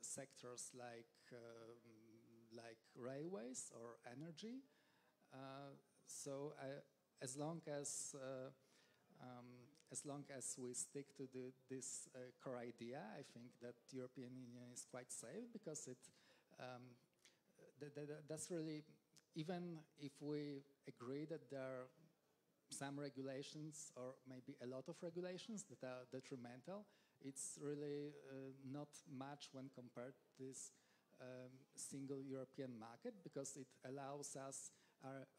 sectors like railways or energy. So as long as we stick to this core idea, I think that the European Union is quite safe, because that's really, even if we agree that there are some regulations or maybe a lot of regulations that are detrimental, it's really not much when compared to this single European market, because it allows us,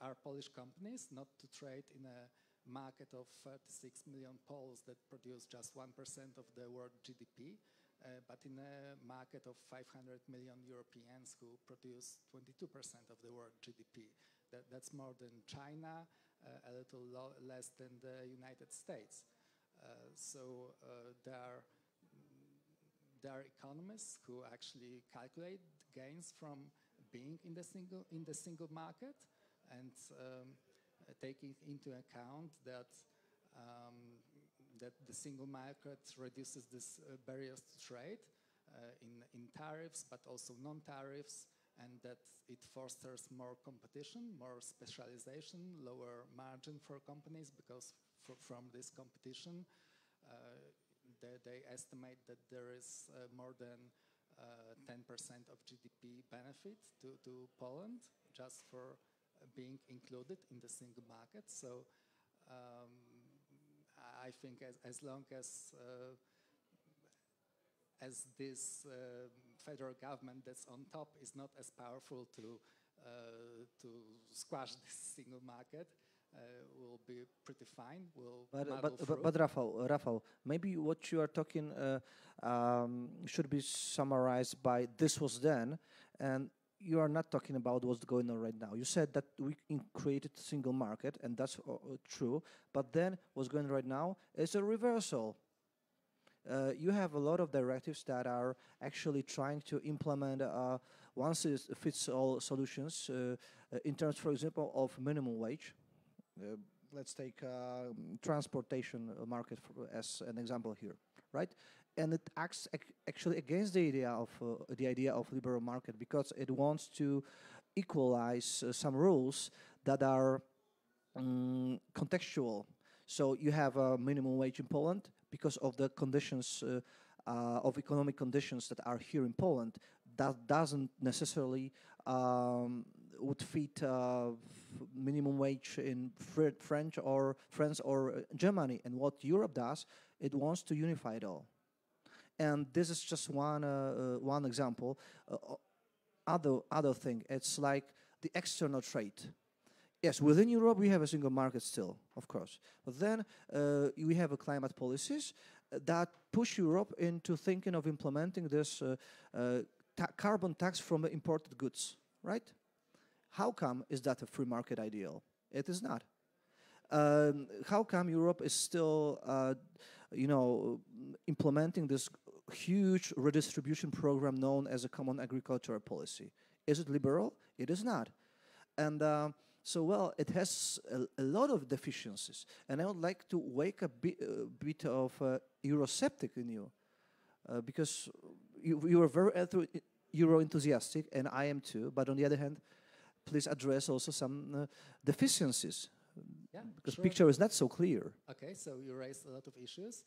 our Polish companies, not to trade in a market of 36 million Poles that produce just 1% of the world GDP, but in a market of 500 million Europeans who produce 22% of the world GDP. That's more than China, a little less than the United States. So there are economists who actually calculate gains from being in the single market, and taking into account that that the single market reduces this barriers to trade in tariffs, but also non-tariffs, and that it fosters more competition, more specialization, lower margin for companies, because from this competition, they estimate that there is more than 10% of GDP benefit to Poland just for being included in the single market. So I think as long as this federal government that's on top is not as powerful to squash this single market, will be pretty fine. But Rafał, maybe what you are talking should be summarized by "this was then," and you are not talking about what's going on right now. You said that we created a single market, and that's true. But then what's going on right now is a reversal. You have a lot of directives that are actually trying to implement one-size-fits-all solutions in terms, for example, of minimum wage. Let's take transportation market as an example here, right? And it acts actually against the idea of liberal market, because it wants to equalize some rules that are contextual. So you have a minimum wage in Poland because of the conditions of economic conditions that are here in Poland. That doesn't necessarily would fit minimum wage in France or Germany. And what Europe does, it wants to unify it all. And this is just one example. Other thing, it's like the external trade. Yes, within Europe we have a single market still, of course. But then we have a climate policies that push Europe into thinking of implementing this carbon tax from imported goods, right? How come is that a free market ideal? It is not. How come Europe is still, implementing this huge redistribution program known as a common agricultural policy? Is it liberal? It is not. And it has a lot of deficiencies. And I would like to wake a bit of Eurosceptic in you, because you are very Euro-enthusiastic, and I am too. But on the other hand, please address also some deficiencies. Yeah, because sure. Picture is not so clear. Okay, so you raised a lot of issues.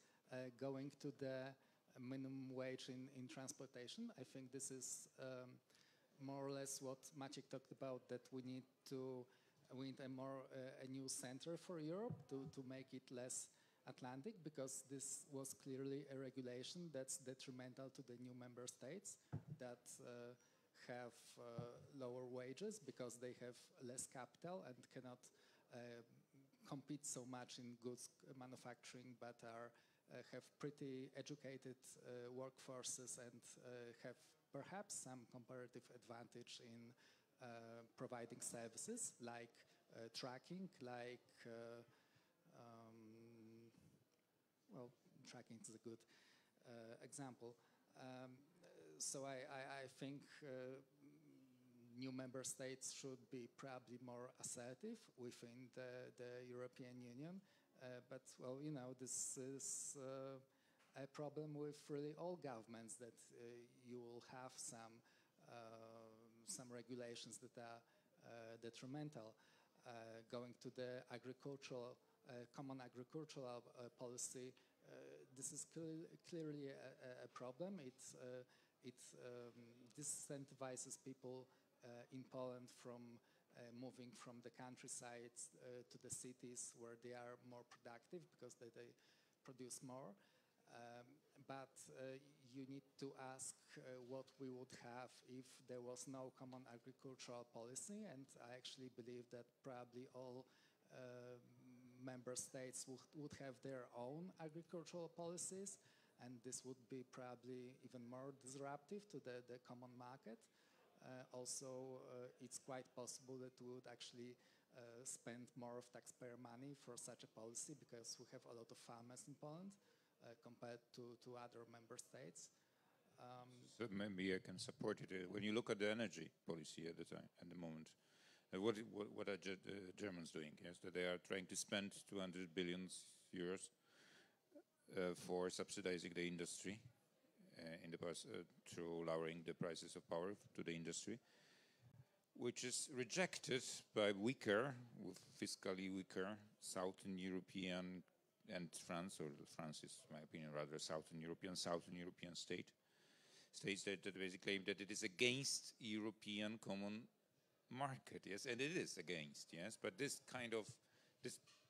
Going to the minimum wage in transportation, I think this is more or less what Maciek talked about, that we need a new center for Europe to make it less Atlantic, because this was clearly a regulation that's detrimental to the new member states that have lower wages because they have less capital and cannot compete so much in goods manufacturing, but have pretty educated workforces and have perhaps some comparative advantage in providing services like tracking, like tracking is a good example. So I think new member states should be probably more assertive within the European Union. But this is a problem with really all governments, that you will have some regulations that are detrimental. Going to the common agricultural policy, this is clearly a problem. It disincentivizes people in Poland from moving from the countryside to the cities where they are more productive because they produce more. But you need to ask what we would have if there was no common agricultural policy, and I actually believe that probably all member states would have their own agricultural policies, and this would be probably even more disruptive to the common market. Also, it's quite possible that we would actually spend more of taxpayer money for such a policy, because we have a lot of farmers in Poland compared to other member states. So maybe I can support it. When you look at the energy policy at the moment, what are Germans doing? Yes, that they are trying to spend 200 billion euros for subsidizing the industry in the past through lowering the prices of power to the industry, which is rejected by fiscally weaker Southern European and France, or France is, in my opinion, rather Southern European states that basically claim that it is against European common market, yes, and it is against, yes, but this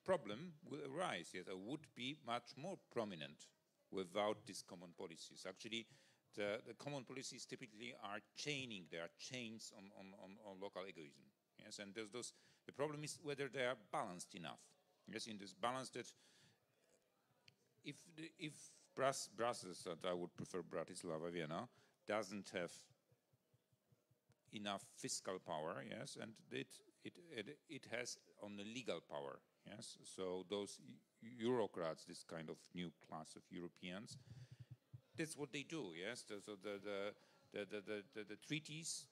problem will arise, yes, or would be much more prominent without these common policies. Actually, the common policies typically are chaining, they are chains on local egoism, yes, and the problem is whether they are balanced enough, yes, in this balance that if Brussels, that I would prefer Bratislava, Vienna, doesn't have enough fiscal power, yes, and it has only legal power, yes. So those Eurocrats, this kind of new class of Europeans, that's what they do, yes. So the treaties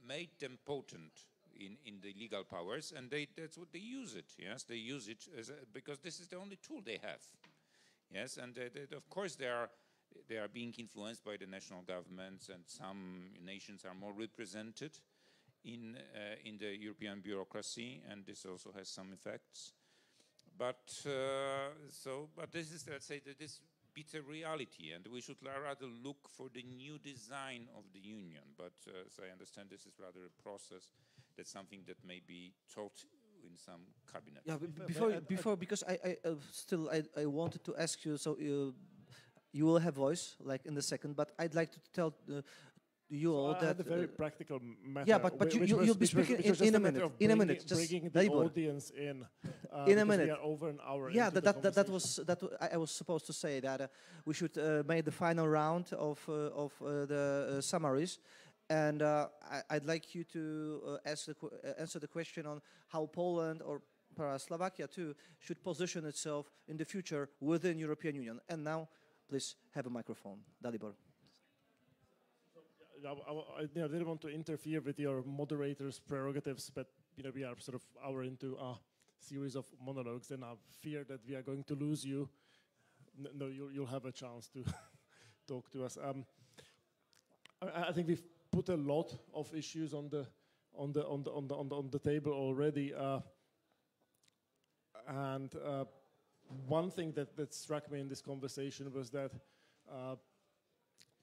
made them potent in the legal powers, and that's what they use it, yes. They use it because this is the only tool they have, yes. And of course they are being influenced by the national governments, and some nations are more represented in the European bureaucracy, and this also has some effects. But this is, let's say, this bitter reality, and we should rather look for the new design of the union. But as I understand, this is rather a process. That's something that may be taught in some cabinet. Yeah, before because I wanted to ask you. So you will have voice like in the second, but I'd like to tell you all that. I had a very practical matter. Yeah, but you'll be speaking in a minute. In a minute, just bringing the audience in. In a minute. We are over an hour. Yeah, into I was supposed to say that we should make the final round of the summaries, and I'd like you to answer the question on how Poland or perhaps Slovakia too should position itself in the future within European Union. And now, please have a microphone, Dalibor. I didn't want to interfere with your moderator's prerogatives, but we are sort of hour into a series of monologues, and I fear that we are going to lose you. No, you'll have a chance to talk to us. I think we've put a lot of issues on the table already, and one thing that struck me in this conversation was that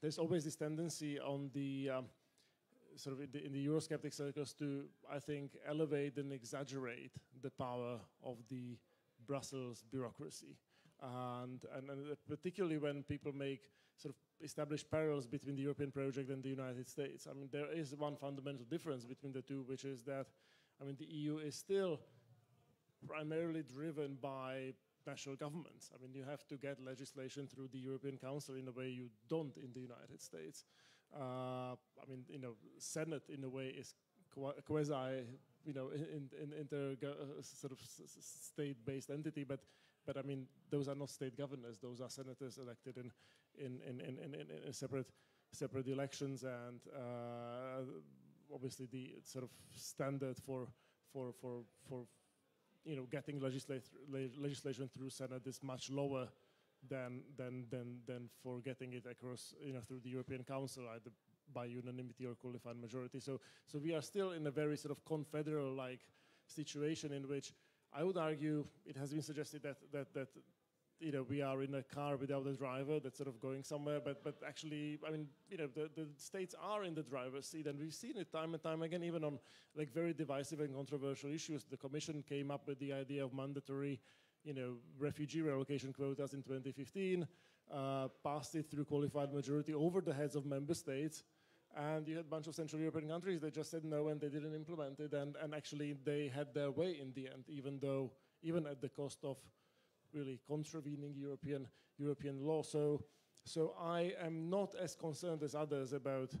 there's always this tendency on the sort of in the Eurosceptic circles to, I think, elevate and exaggerate the power of the Brussels bureaucracy, and particularly when people make sort of establish parallels between the European project and the United States. I mean, there is one fundamental difference between the two, which is that, I mean, the EU is still primarily driven by national governments. I mean, you have to get legislation through the European Council in a way you don't in the United States. I mean, Senate in a way is quasi, sort of state-based entity, but I mean, those are not state governors; those are senators elected in separate elections, and obviously the sort of standard for getting legislation through Senate is much lower than for getting it across, through the European Council, either by unanimity or qualified majority. So we are still in a very sort of confederal-like situation in which I would argue it has been suggested that we are in a car without a driver that's sort of going somewhere, but actually, I mean, the states are in the driver's seat, and we've seen it time and time again, even on like very divisive and controversial issues. The Commission came up with the idea of mandatory, refugee relocation quotas in 2015, passed it through qualified majority over the heads of member states, and you had a bunch of Central European countries that just said no and they didn't implement it, and actually they had their way in the end, even at the cost of really contravening European law. So I am not as concerned as others about,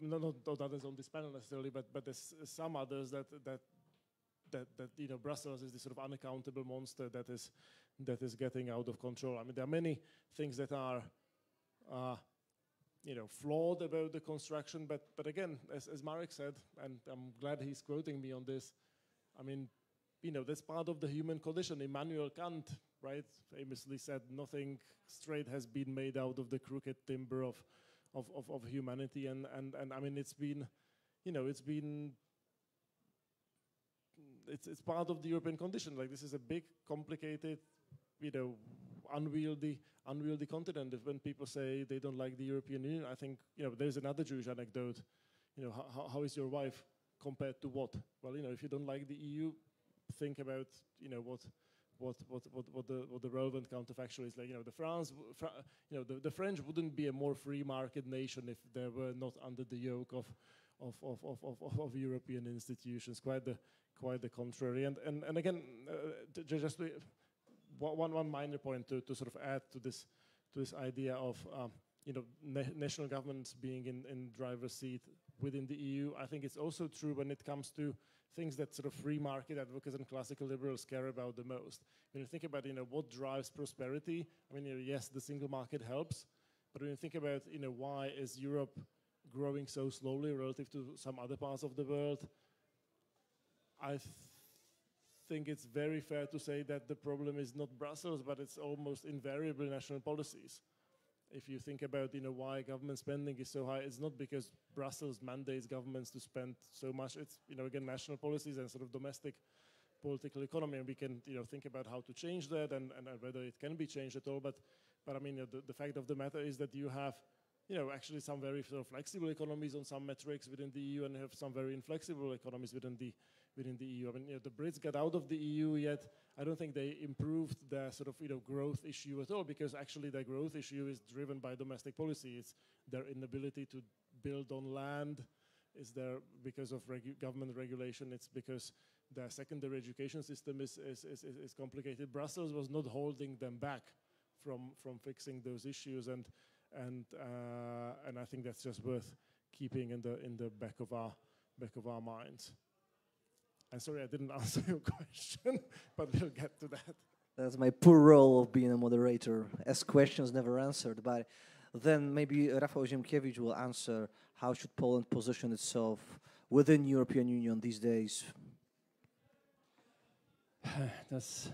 not others on this panel necessarily, but there's some others that Brussels is this sort of unaccountable monster that is getting out of control. I mean, there are many things that are flawed about the construction, but again, as Marek said, and I'm glad he's quoting me on this, I mean, that's part of the human condition. Immanuel Kant, right, famously said, "Nothing straight has been made out of the crooked timber of humanity." And I mean, it's part of the European condition. Like, this is a big, complicated, unwieldy continent. When people say they don't like the European Union, I think there's another Jewish anecdote. how is your wife compared to what? Well, if you don't like the EU, think about, what the relevant counterfactual is. Like, the French wouldn't be a more free market nation if they were not under the yoke of European institutions. Quite the contrary. And again, just one minor point to sort of add to this idea of national governments being in driver's seat within the EU. I think it's also true when it comes to things that sort of free market advocates and classical liberals care about the most. When you think about what drives prosperity, I mean, yes, the single market helps, but when you think about why is Europe growing so slowly relative to some other parts of the world, I think it's very fair to say that the problem is not Brussels, but it's almost invariably national policies. If you think about why government spending is so high, it's not because Brussels mandates governments to spend so much. It's again national policies and sort of domestic political economy, and we can think about how to change that and whether it can be changed at all. But I mean the fact of the matter is that you have actually some very sort of flexible economies on some metrics within the EU, and you have some very inflexible economies within the EU. I mean, the Brits got out of the EU, yet I don't think they improved their sort of growth issue at all, because actually their growth issue is driven by domestic policy. It's their inability to build on land. Is there because of government regulation? It's because their secondary education system is complicated. Brussels was not holding them back from fixing those issues, and I think that's just worth keeping in the back of our minds. I'm sorry I didn't answer your question, but we'll get to that. That's my poor role of being a moderator. Ask questions, never answered. But then maybe Rafał Ziemkiewicz will answer, how should Poland position itself within European Union these days? That's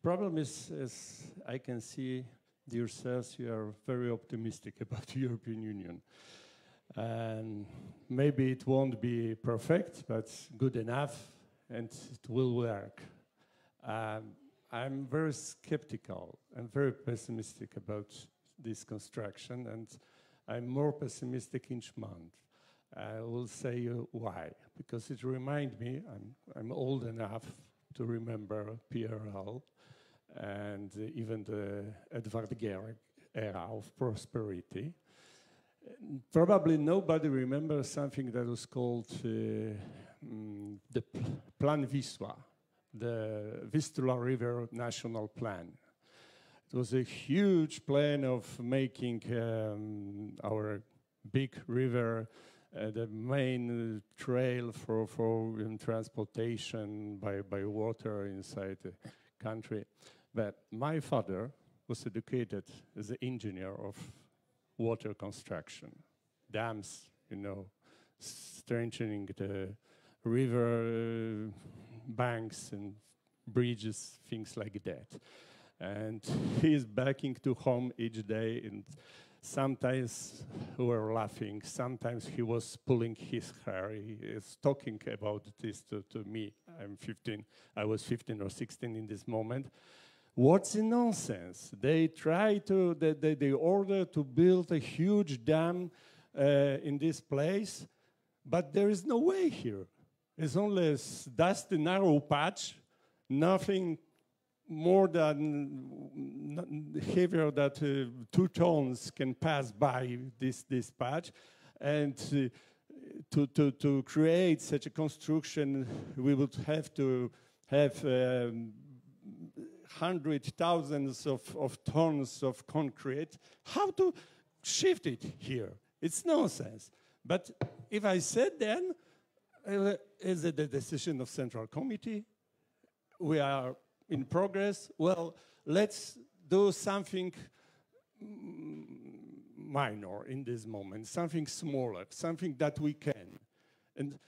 problem is, as I can see, yourselves, you are very optimistic about the European Union. And maybe it won't be perfect, but good enough, and it will work. I'm very skeptical and very pessimistic about this construction, and I'm more pessimistic each month. I will say why. Because it reminds me, I'm old enough to remember PRL and even the Edward Gierek era of prosperity. Probably nobody remembers something that was called the Plan Wisła, the Vistula River National Plan. It was a huge plan of making our big river the main trail for transportation by water inside the country. But my father was educated as an engineer of water construction, dams, strengthening the river banks and bridges, things like that. And he's backing to home each day, and sometimes we were laughing, sometimes he was pulling his hair. He is talking about this to me. I was 15 or 16 in this moment. What's the nonsense? They they order to build a huge dam in this place, but there is no way here. It's only a dusty, narrow patch, nothing more than heavier that 2 tons can pass by this patch. And to create such a construction, we would have to have hundreds, thousands of tons of concrete. How to shift it here? It's nonsense. But if I said then, is it the decision of Central Committee? We are in progress. Well, let's do something minor in this moment, something smaller, something that we can. And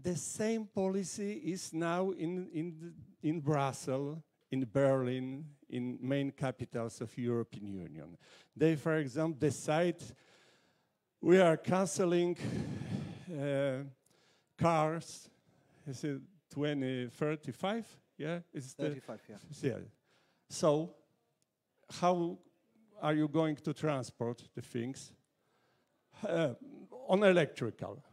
the same policy is now in Brussels, in Berlin, in main capitals of European Union. They, for example, decide we are canceling cars. Is it 2035? Yeah, it's 35. Yeah. So, how are you going to transport the things? On electrical.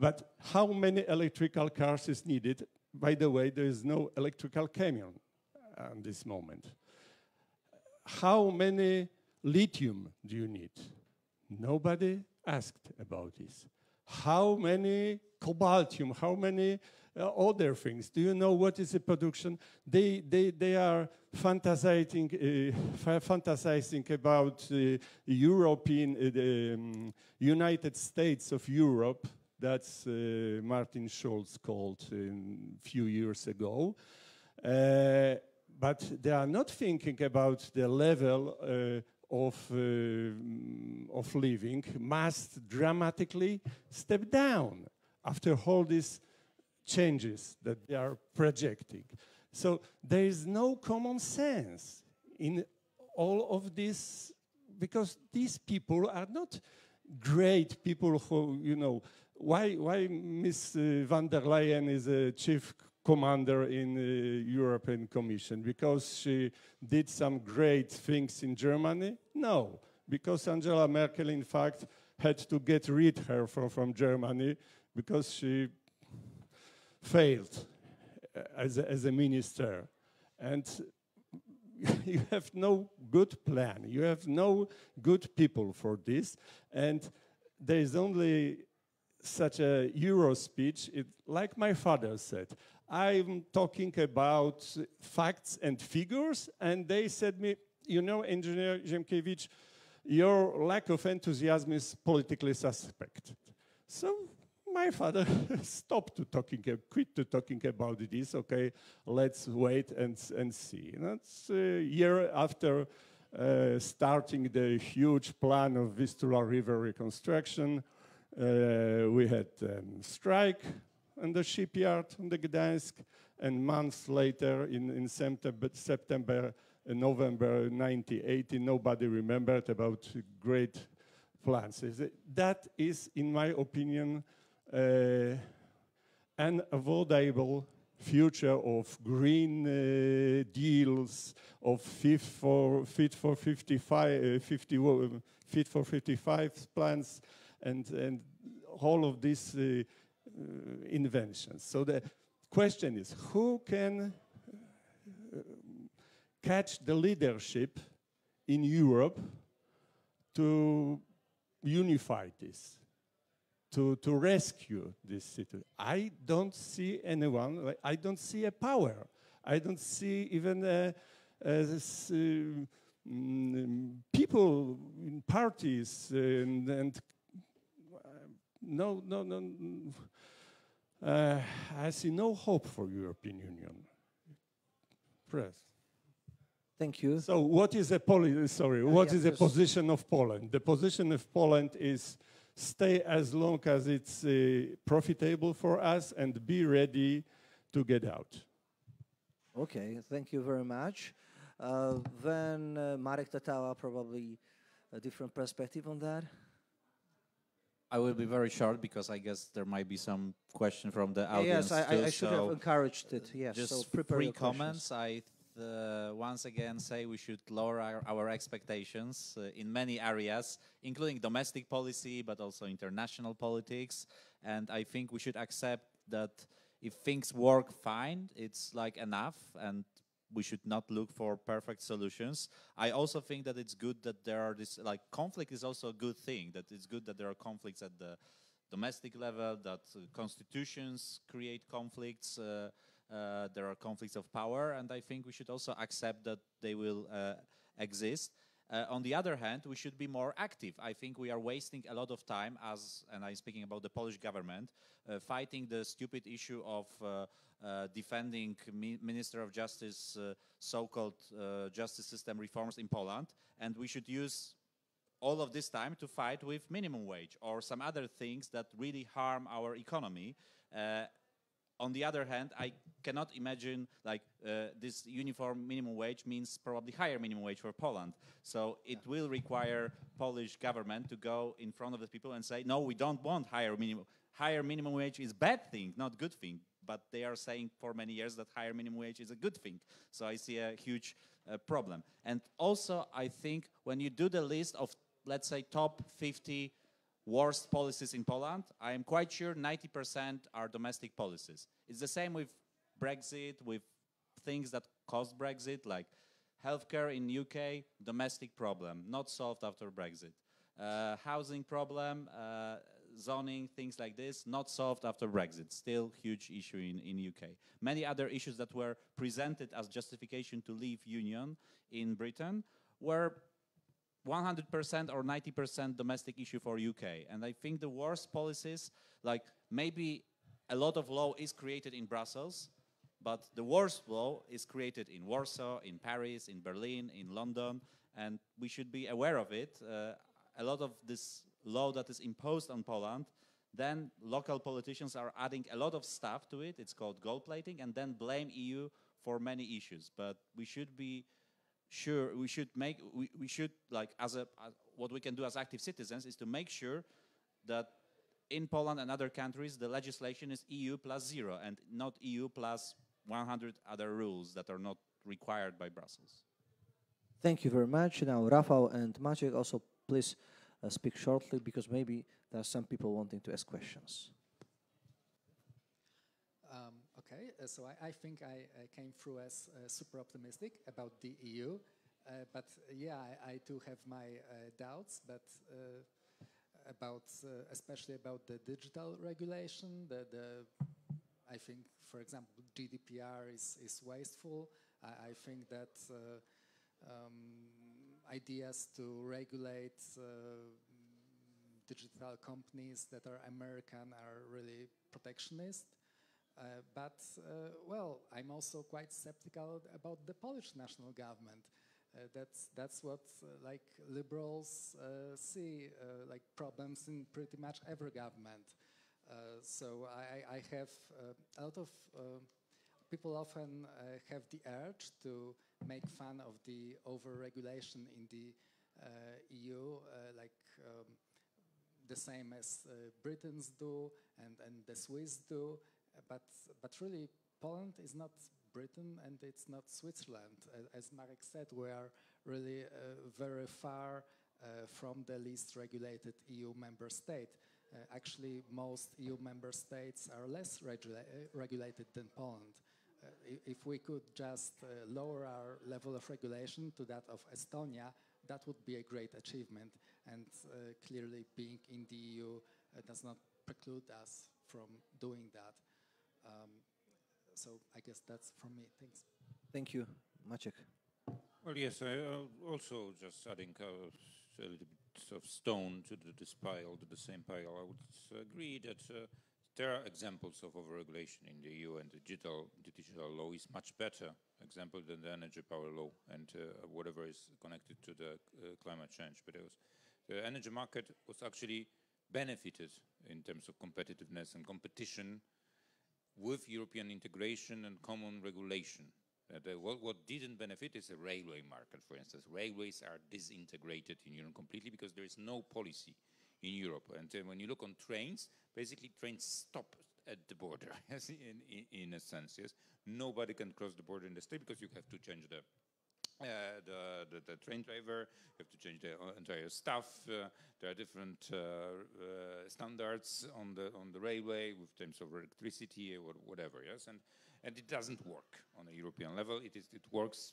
But how many electrical cars is needed? By the way, there is no electrical camion at this moment. How many lithium do you need? Nobody asked about this. How many cobaltium? How many other things? Do you know what is the production? They are fantasizing about European, United States of Europe. That's Martin Schulz called a few years ago. But they are not thinking about the level of living must dramatically step down after all these changes that they are projecting. So there is no common sense in all of this, because these people are not great people who, you know, why Ms. van der Leyen is a chief commander in the European Commission? Because she did some great things in Germany? No, because Angela Merkel, in fact, had to get rid of her from Germany because she failed as a minister. And you have no good plan. You have no good people for this. And there is only such a Euro speech. Like my father said, I'm talking about facts and figures, and they said me, you know, Engineer Ziemkiewicz, your lack of enthusiasm is politically suspect. So my father quit to talking about this. Okay, let's wait and see. That's a year after starting the huge plan of Vistula River reconstruction. We had strike in the shipyard in the Gdańsk, and months later, in September, November 1980, nobody remembered about great plans. That is, in my opinion, an avoidable future of green deals, of Fit for 55 plans, and all of these inventions. So the question is, who can catch the leadership in Europe to unify this, to rescue this situation? I don't see anyone. I don't see a power. I don't see even people in parties and no. I see no hope for European Union. Press. Thank you. So, what is the position of Poland? The position of Poland is stay as long as it's profitable for us and be ready to get out. Okay, thank you very much. Then Marek Tatała, probably a different perspective on that. I will be very short because I guess there might be some question from the audience. Yes, I should have encouraged it. Yes, just so prepare three your comments. I once again say we should lower our expectations in many areas, including domestic policy, but also international politics. And I think we should accept that if things work fine, it's like enough, and we should not look for perfect solutions. I also think that it's good that there are this, like, conflict is also a good thing, that it's good that there are conflicts at the domestic level, that constitutions create conflicts, there are conflicts of power, and I think we should also accept that they will exist. On the other hand, we should be more active. I think we are wasting a lot of time, and I'm speaking about the Polish government, fighting the stupid issue of defending Minister of Justice so-called justice system reforms in Poland, and we should use all of this time to fight with minimum wage or some other things that really harm our economy. On the other hand, I cannot imagine this uniform minimum wage means probably higher minimum wage for Poland. So it will require Polish government to go in front of the people and say, no, we don't want higher minimum. Higher minimum wage is bad thing, not good thing. But they are saying for many years that higher minimum wage is a good thing. So I see a huge problem. And also, I think when you do the list of, let's say, top 50 worst policies in Poland, I am quite sure 90% are domestic policies. It's the same with Brexit, with things that caused Brexit, like healthcare in UK, domestic problem, not solved after Brexit. Housing problem, zoning, things like this, not solved after Brexit, still huge issue in UK. Many other issues that were presented as justification to leave Union in Britain were 100% or 90% domestic issue for UK. And I think the worst policies, like maybe a lot of law is created in Brussels, but the worst law is created in Warsaw, in Paris, in Berlin, in London, and we should be aware of it. A lot of this law that is imposed on Poland, then local politicians are adding a lot of stuff to it. It's called gold plating, and then blame EU for many issues. But we should be sure, we should like what we can do as active citizens is to make sure that in Poland and other countries the legislation is EU plus 0 and not EU plus 100 other rules that are not required by Brussels. Thank you very much. Now, Rafał and Maciek, also please speak shortly, because maybe there are some people wanting to ask questions. Okay, so I think I came through as super optimistic about the EU, but yeah, I do have my doubts, but especially about the digital regulation. I think, for example, GDPR is wasteful. I think that ideas to regulate digital companies that are American are really protectionist. Well, I'm also quite skeptical about the Polish national government. That's what like liberals see like problems in pretty much every government. So I have a lot of people often have the urge to make fun of the over-regulation in the EU, like the same as Britons do and the Swiss do. But really, Poland is not Britain and it's not Switzerland. As Marek said, we are really very far from the least regulated EU member state. Actually, most EU member states are less regulated than Poland. If we could just lower our level of regulation to that of Estonia, that would be a great achievement. And clearly, being in the EU does not preclude us from doing that. So I guess that's from me. Thanks. Thank you. Maciek. Well, yes, I also just adding a little bit of stone to this pile, to the same pile. I would agree that there are examples of overregulation in the EU, and the digital law is much better example than the energy power law and whatever is connected to the climate change. But the energy market was actually benefited in terms of competitiveness and competition with European integration and common regulation. What didn't benefit is the railway market, for instance. Railways are disintegrated in Europe completely because there is no policy in Europe. And when you look on trains, basically trains stop at the border, yes, in a sense. Yes, nobody can cross the border in the state because you have to change the train driver, you have to change the entire staff. There are different standards on the railway with terms of electricity or whatever. Yes, and it doesn't work on a European level. It works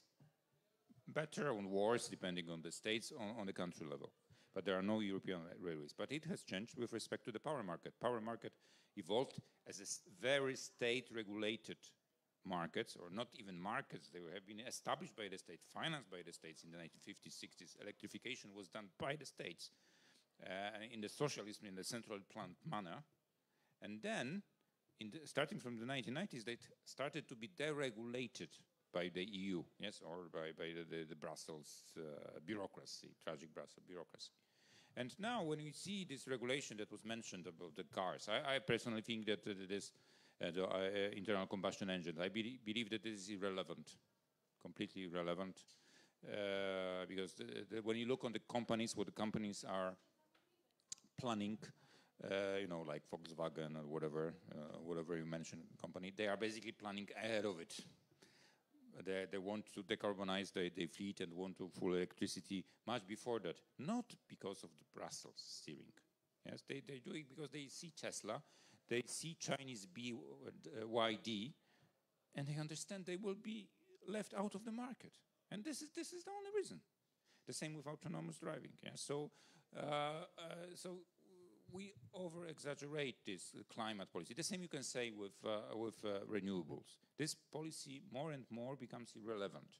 better or worse depending on the states on the country level. But there are no European railways. But it has changed with respect to the power market. Power market evolved as a very state-regulated markets, or not even markets. They have been established by the state, financed by the states in the 1950s, 60s. Electrification was done by the states in the socialism, in the central planned manner. And then, starting from the 1990s, they started to be deregulated by the EU, yes, or by the Brussels bureaucracy, tragic Brussels bureaucracy. And now when we see this regulation that was mentioned about the cars, I personally think that this internal combustion engine, I believe that this is irrelevant, completely irrelevant, because when you look on the companies, what the companies are planning, you know, like Volkswagen or whatever you mentioned, company, they are basically planning ahead of it. They want to decarbonize their fleet and want to full electricity much before that, not because of the Brussels steering. Yes, they do it because they see Tesla, they see Chinese BYD, and they understand they will be left out of the market. And this is the only reason. The same with autonomous driving. Yeah? So we over-exaggerate this climate policy. The same you can say with renewables. This policy more and more becomes irrelevant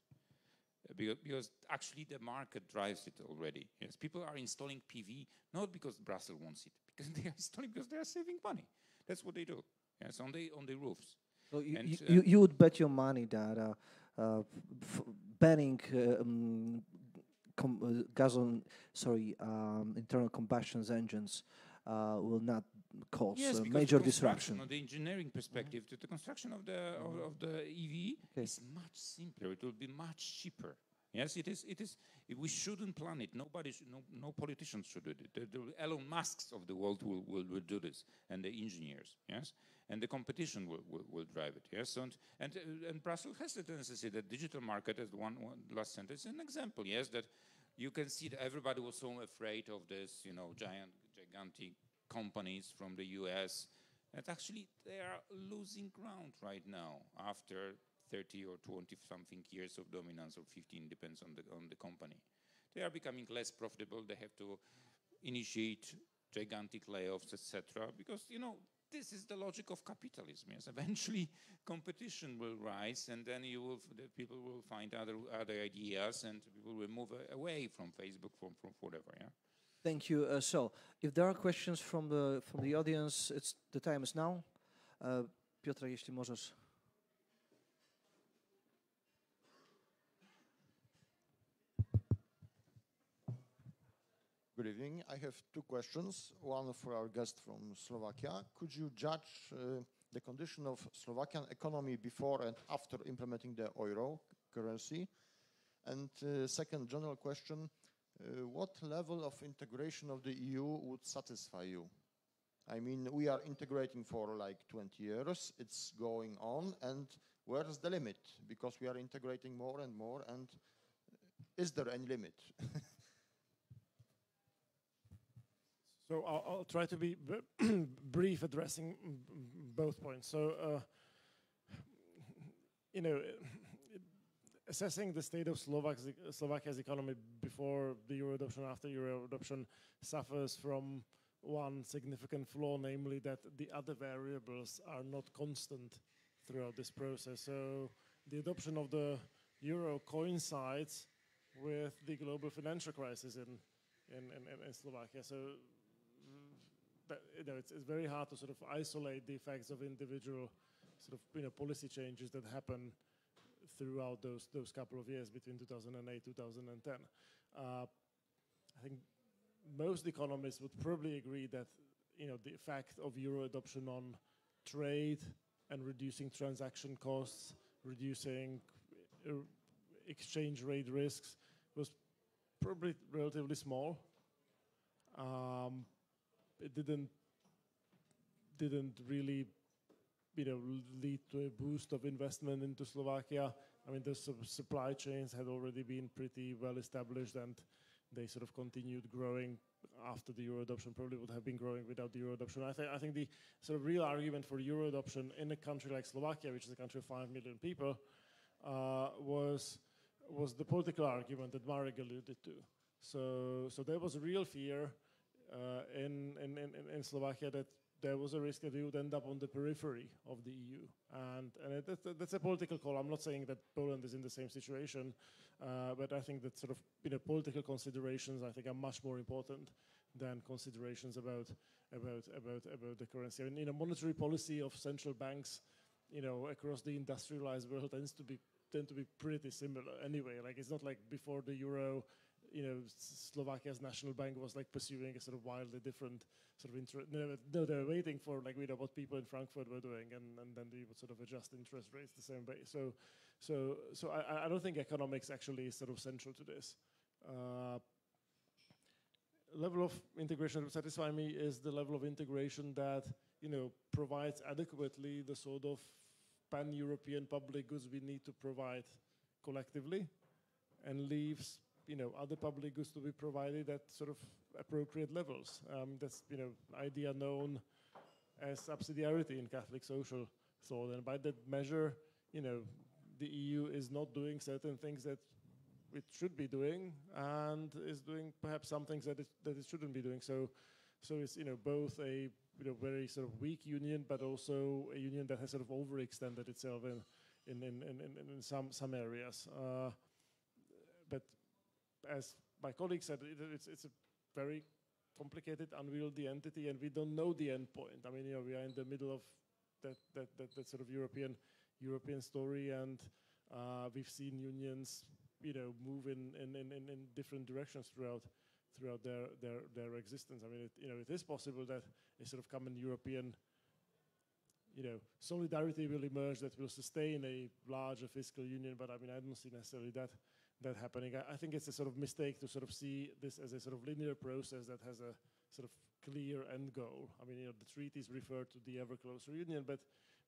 because actually the market drives it already. Yes, people are installing PV not because Brussels wants it, because they are installing because they are saving money. That's what they do. Yes, on the roofs. So you would bet your money that banning internal combustion engines will not cause major disruption. From the engineering perspective, the construction of the EV is much simpler. It will be much cheaper. Yes, it is. We shouldn't plan it. No politicians should do it. The Elon Musks of the world will do this, and the engineers. Yes, and the competition will drive it. Yes, and Brussels has the tendency that digital market, as one last sentence, is an example. Yes, that you can see that everybody was so afraid of this, gigantic companies from the US, that actually they are losing ground right now after 30 or 20 something years of dominance, or 15, depends on the company. They are becoming less profitable. They have to initiate gigantic layoffs, etc. Because this is the logic of capitalism. Yes, eventually competition will rise, and then the people will find other ideas, and people will move away from Facebook, from whatever. Yeah. Thank you. So, if there are questions from the audience, the time is now. Piotr, jeśli możesz. Good evening. I have two questions. One for our guest from Slovakia. Could you judge the condition of Slovakian economy before and after implementing the euro currency? And second general question, what level of integration of the EU would satisfy you? I mean, we are integrating for like 20 years. It's going on. And where's the limit? Because we are integrating more and more. And is there any limit? So I'll try to be brief, addressing both points. So, assessing the state of Slovakia's economy before the euro adoption, after euro adoption, suffers from one significant flaw, namely that the other variables are not constant throughout this process. So the adoption of the euro coincides with the global financial crisis in Slovakia. So it's very hard to sort of isolate the effects of individual sort of policy changes that happen throughout those couple of years between 2008 2010. I think most economists would probably agree that the effect of euro adoption on trade and reducing transaction costs, reducing exchange rate risks was probably relatively small. It didn't really lead to a boost of investment into Slovakia. I mean, the supply chains had already been pretty well established, and they sort of continued growing after the euro adoption. Probably would have been growing without the euro adoption. I think the sort of real argument for euro adoption in a country like Slovakia, which is a country of 5 million people, was the political argument that Marek alluded to. So there was a real fear in Slovakia that there was a risk that we would end up on the periphery of the EU, and that's a political call. I'm not saying that Poland is in the same situation, but I think that sort of political considerations I think are much more important than considerations about the currency. I mean, monetary policy of central banks, across the industrialized world tend to be pretty similar anyway. Like, it's not like before the euro, Slovakia's national bank was like pursuing a sort of wildly different sort of interest. No, they were waiting for like what people in Frankfurt were doing, and then they would sort of adjust interest rates the same way. So I don't think economics actually is sort of central to this. Level of integration that would satisfy me is the level of integration that provides adequately the sort of pan-European public goods we need to provide collectively, and leaves other public goods to be provided at sort of appropriate levels. That's idea known as subsidiarity in Catholic social thought, and by that measure, the EU is not doing certain things that it should be doing, and is doing perhaps some things that it shouldn't be doing. So it's both a very sort of weak union, but also a union that has sort of overextended itself in some areas. But as my colleague said, it's a very complicated, unwieldy entity, and we don't know the end point. I mean, we are in the middle of that sort of European story, and we've seen unions, move in different directions throughout their existence. I mean, it is possible that a sort of common European, solidarity will emerge that will sustain a larger fiscal union. But I mean, I don't see necessarily that happening. I think it's a sort of mistake to sort of see this as a sort of linear process that has a sort of clear end goal. I mean, the treaties refer to the ever closer union, but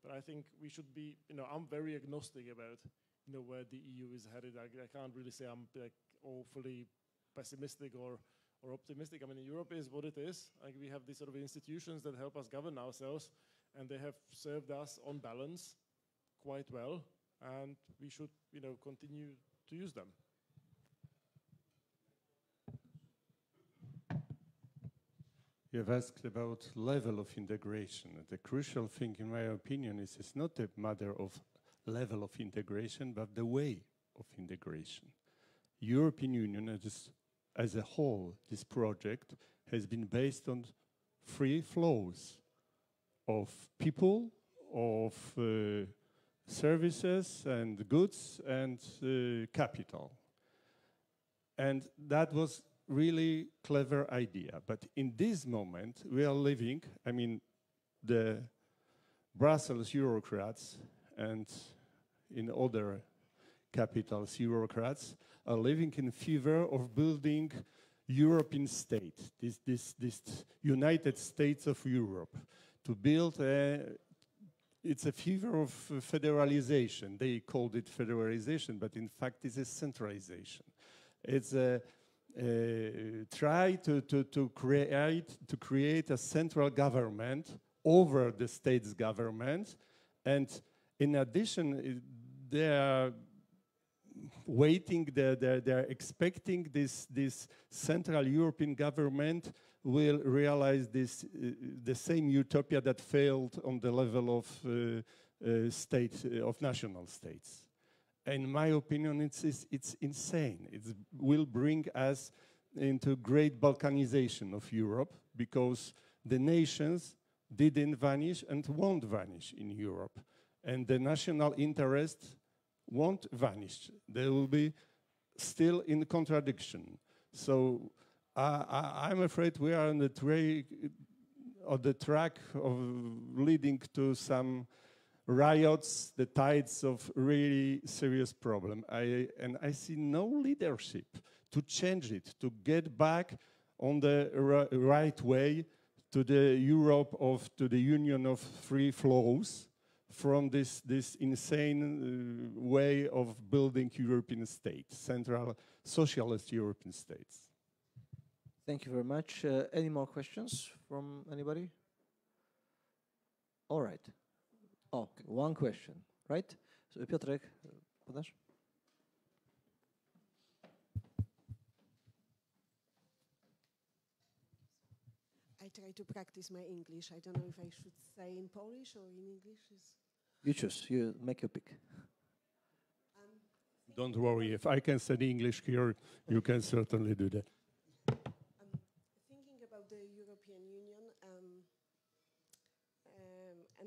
I think we should be, I'm very agnostic about, where the EU is headed. I can't really say I'm like awfully pessimistic or optimistic. I mean, Europe is what it is. Like, we have these sort of institutions that help us govern ourselves, and they have served us on balance quite well, and we should, continue to use them. You have asked about level of integration. The crucial thing, in my opinion, is it's not a matter of level of integration, but the way of integration. European Union as a whole, this project has been based on free flows of people, of services and goods and capital. And that was really clever idea. But in this moment, we are living, I mean, the Brussels bureaucrats and in other capitals, bureaucrats are living in fever of building European state, this United States of Europe, to build it's a fever of federalization. They called it federalization, but in fact it's a centralization. It's a try to create a central government over the state's government, and in addition, they are waiting. They're expecting this Central European government will realize this the same utopia that failed on the level of national states. In my opinion, it's insane. It will bring us into great balkanization of Europe, because the nations didn't vanish and won't vanish in Europe. And the national interest won't vanish. They will be still in contradiction. So I'm afraid we are on the track of leading to some riots, the tides of really serious problem. And I see no leadership to change it, to get back on the right way to the to the union of free flows from this insane way of building European states, central socialist European states. Thank you very much. Any more questions from anybody? All right. Oh, one question, right? So, Piotrek, podasz? I try to practice my English. I don't know if I should say in Polish or in English. You choose. You make your pick. Don't worry. If I can say English here, you can certainly do that. Thinking about the European Union, and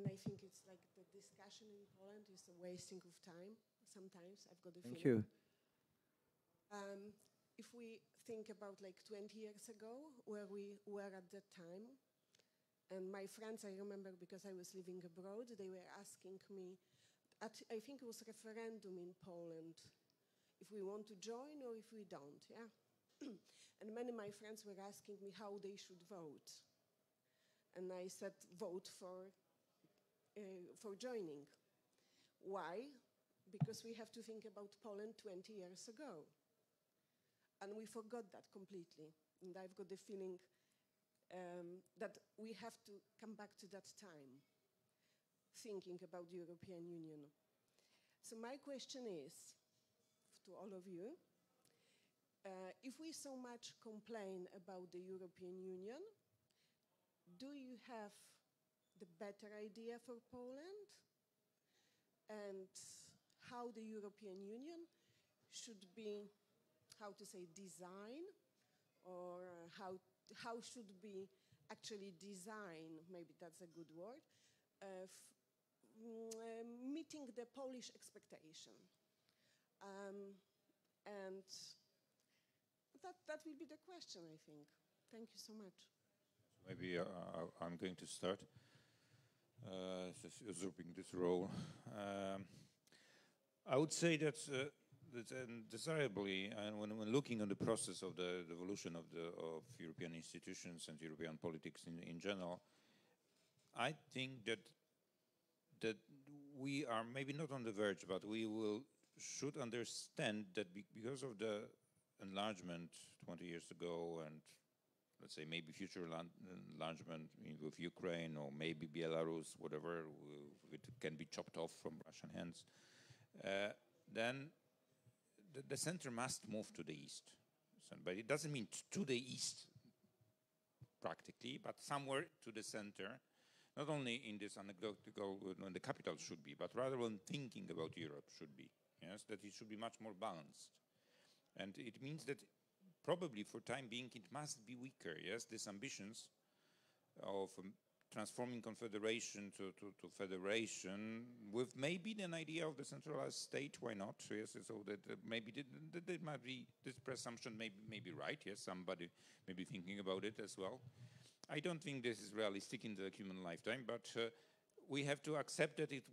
I think it's like the discussion in Poland is a wasting of time. Sometimes I've got a feeling. Thank you. If we think about like 20 years ago, where we were at that time, and my friends, I remember because I was living abroad, they were asking me, I think it was a referendum in Poland, if we want to join or if we don't, yeah? And many of my friends were asking me how they should vote. And I said, vote for joining. Why? Because we have to think about Poland 20 years ago. and we forgot that completely. And I've got the feeling that we have to come back to that time, thinking about the European Union. So my question is, to all of you, if we so much complain about the European Union, do you have the better idea for Poland? And how the European Union should be, how to say, designed, or how should be actually designed, maybe that's a good word, meeting the Polish expectation. And that will be the question, I think. Thank you so much. Maybe I'm going to start usurping this role. I would say that desirably, and when looking on the process of the evolution of European institutions and European politics in general, I think that we are maybe not on the verge, but we should understand that because of the enlargement 20 years ago, and let's say maybe future enlargement with Ukraine or maybe Belarus, whatever, it can be chopped off from Russian hands, then the center must move to the east. But it doesn't mean to the east practically, but somewhere to the center, not only in this anecdotal when the capital should be, but rather when thinking about Europe should be. Yes, that it should be much more balanced. And it means that probably for time being it must be weaker. Yes, these ambitions of transforming confederation to federation with maybe an idea of the centralized state. Why not? Yes, so that maybe that might be, this presumption may be right. Yes, somebody may be thinking about it as well. I don't think this is realistic in the human lifetime, but we have to accept that it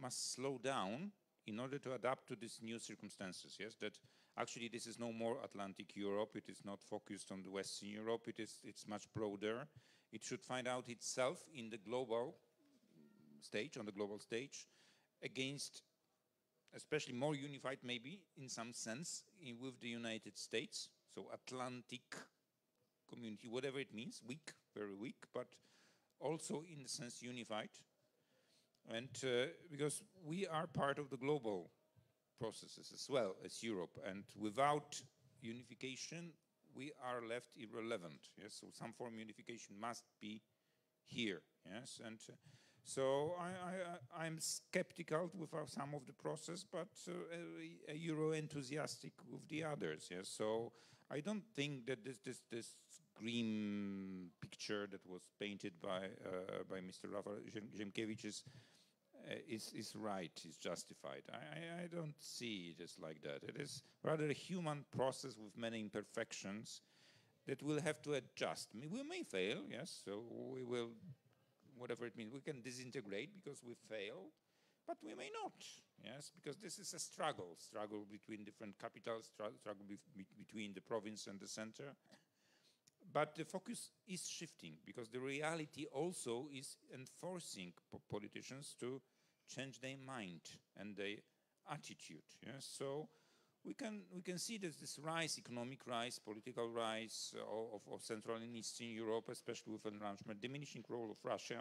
must slow down in order to adapt to these new circumstances. Yes, that actually this is no more Atlantic Europe. It is not focused on the Western Europe. It's much broader. It should find out itself in the global stage, on the global stage, against, especially more unified maybe in some sense with the United States. So Atlantic community, whatever it means, weak, very weak, but also in the sense unified. And because we are part of the global processes as well as Europe, and without unification, we are left irrelevant. Yes, so some form of unification must be here. Yes, and so I'm skeptical with some of the process, but a Euro enthusiastic with the others. Yes, so I don't think that this grim picture that was painted by Mr. Rafał Ziemkiewicz is right, is justified. I don't see it as like that. It is rather a human process with many imperfections that we'll have to adjust. I mean, we may fail, yes, so we will, whatever it means, we can disintegrate because we fail, but we may not, yes, because this is a struggle between different capitals, struggle between the province and the center. But the focus is shifting because the reality also is enforcing politicians to change their mind and their attitude. Yes? So we can see that this rise, economic rise, political rise of Central and Eastern Europe, especially with enlargement, diminishing role of Russia,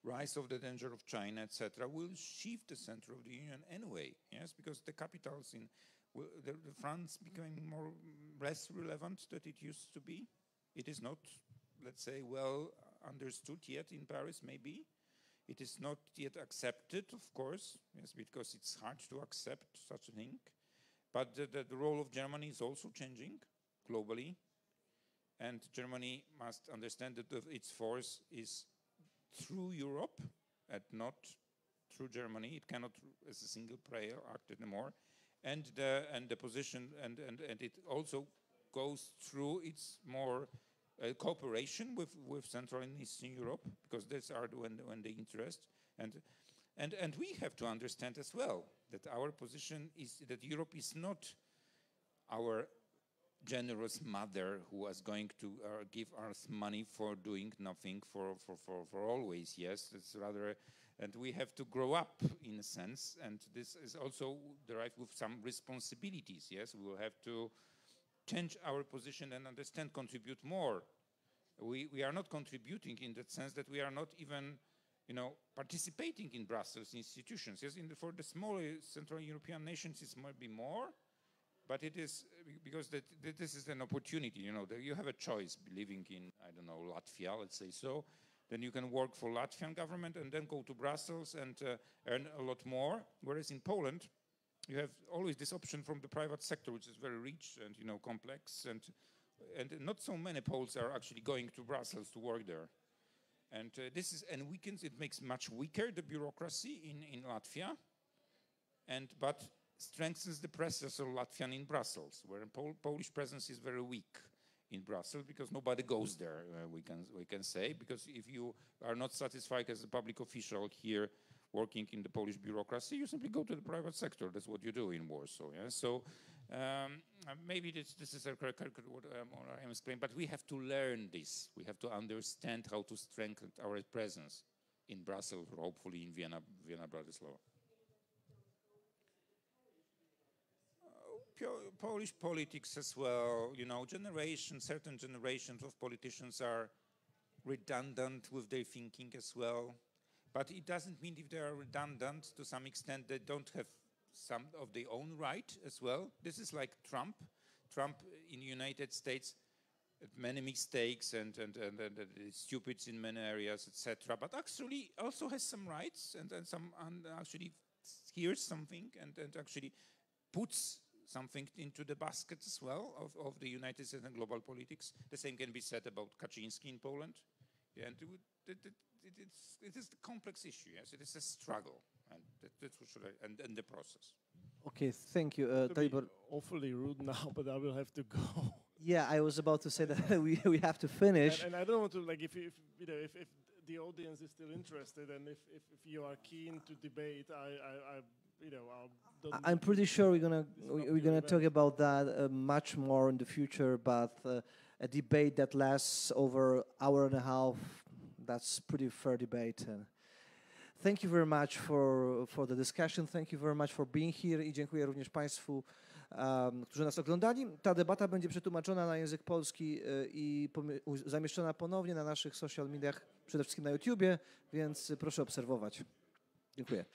rise of the danger of China, etc., will shift the center of the Union anyway. Yes, because the capitals in the France becoming less relevant than it used to be. It is not, let's say, well understood yet in Paris, maybe. It is not yet accepted, of course, yes, because it's hard to accept such a thing. But the role of Germany is also changing globally. And Germany must understand that its force is through Europe and not through Germany. It cannot, as a single player, act anymore. And the position and it also goes through its more cooperation with Central and Eastern Europe, because these are when the interest and we have to understand as well that our position is that Europe is not our generous mother who was going to give us money for doing nothing for always. Yes, it's rather. And we have to grow up in a sense, and this is also derived with some responsibilities. Yes, we will have to change our position and understand, contribute more. We are not contributing in that sense that we are not even, participating in Brussels institutions. Yes, for the smaller Central European nations, it's maybe more, but it is because this is an opportunity. You have a choice living in, I don't know, Latvia, let's say so. Then you can work for Latvian government and then go to Brussels and earn a lot more. Whereas in Poland, you have always this option from the private sector, which is very rich and complex, and not so many Poles are actually going to Brussels to work there. And it makes much weaker the bureaucracy in Latvia, but strengthens the presence of Latvian in Brussels, where Polish presence is very weak in Brussels because nobody goes there. We can say, because if you are not satisfied as a public official here working in the Polish bureaucracy, you simply go to the private sector. That's what you do in Warsaw. Yeah? So maybe this is what I'm explaining, but we have to learn this. We have to understand how to strengthen our presence in Brussels, or hopefully in Vienna, Bratislava. Polish politics as well, certain generations of politicians are redundant with their thinking as well. But it doesn't mean if they are redundant, to some extent, they don't have some of their own right as well. This is like Trump. Trump in the United States, many mistakes and stupid in many areas, etc. But actually also has some rights and actually hears something and actually puts something into the basket as well of the United States and global politics. The same can be said about Kaczynski in Poland. Yeah, and it is a complex issue. Yes, it is a struggle, and that's what and the process. Okay, thank you, Dalibor. Awfully rude now, but I will have to go. Yeah, I was about to say that we have to finish. And I don't want to if the audience is still interested, and if you are keen to debate, I'm pretty sure we're gonna talk about that much more in the future. But a debate that lasts over an hour and a half, that's pretty fair debate. Thank you very much for the discussion. Thank you very much for being here. I dziękuję również Państwu, którzy nas oglądali. Ta debata będzie przetłumaczona na język polski i zamieszczona ponownie na naszych social mediach, przede wszystkim na YouTubie, więc proszę obserwować. Dziękuję.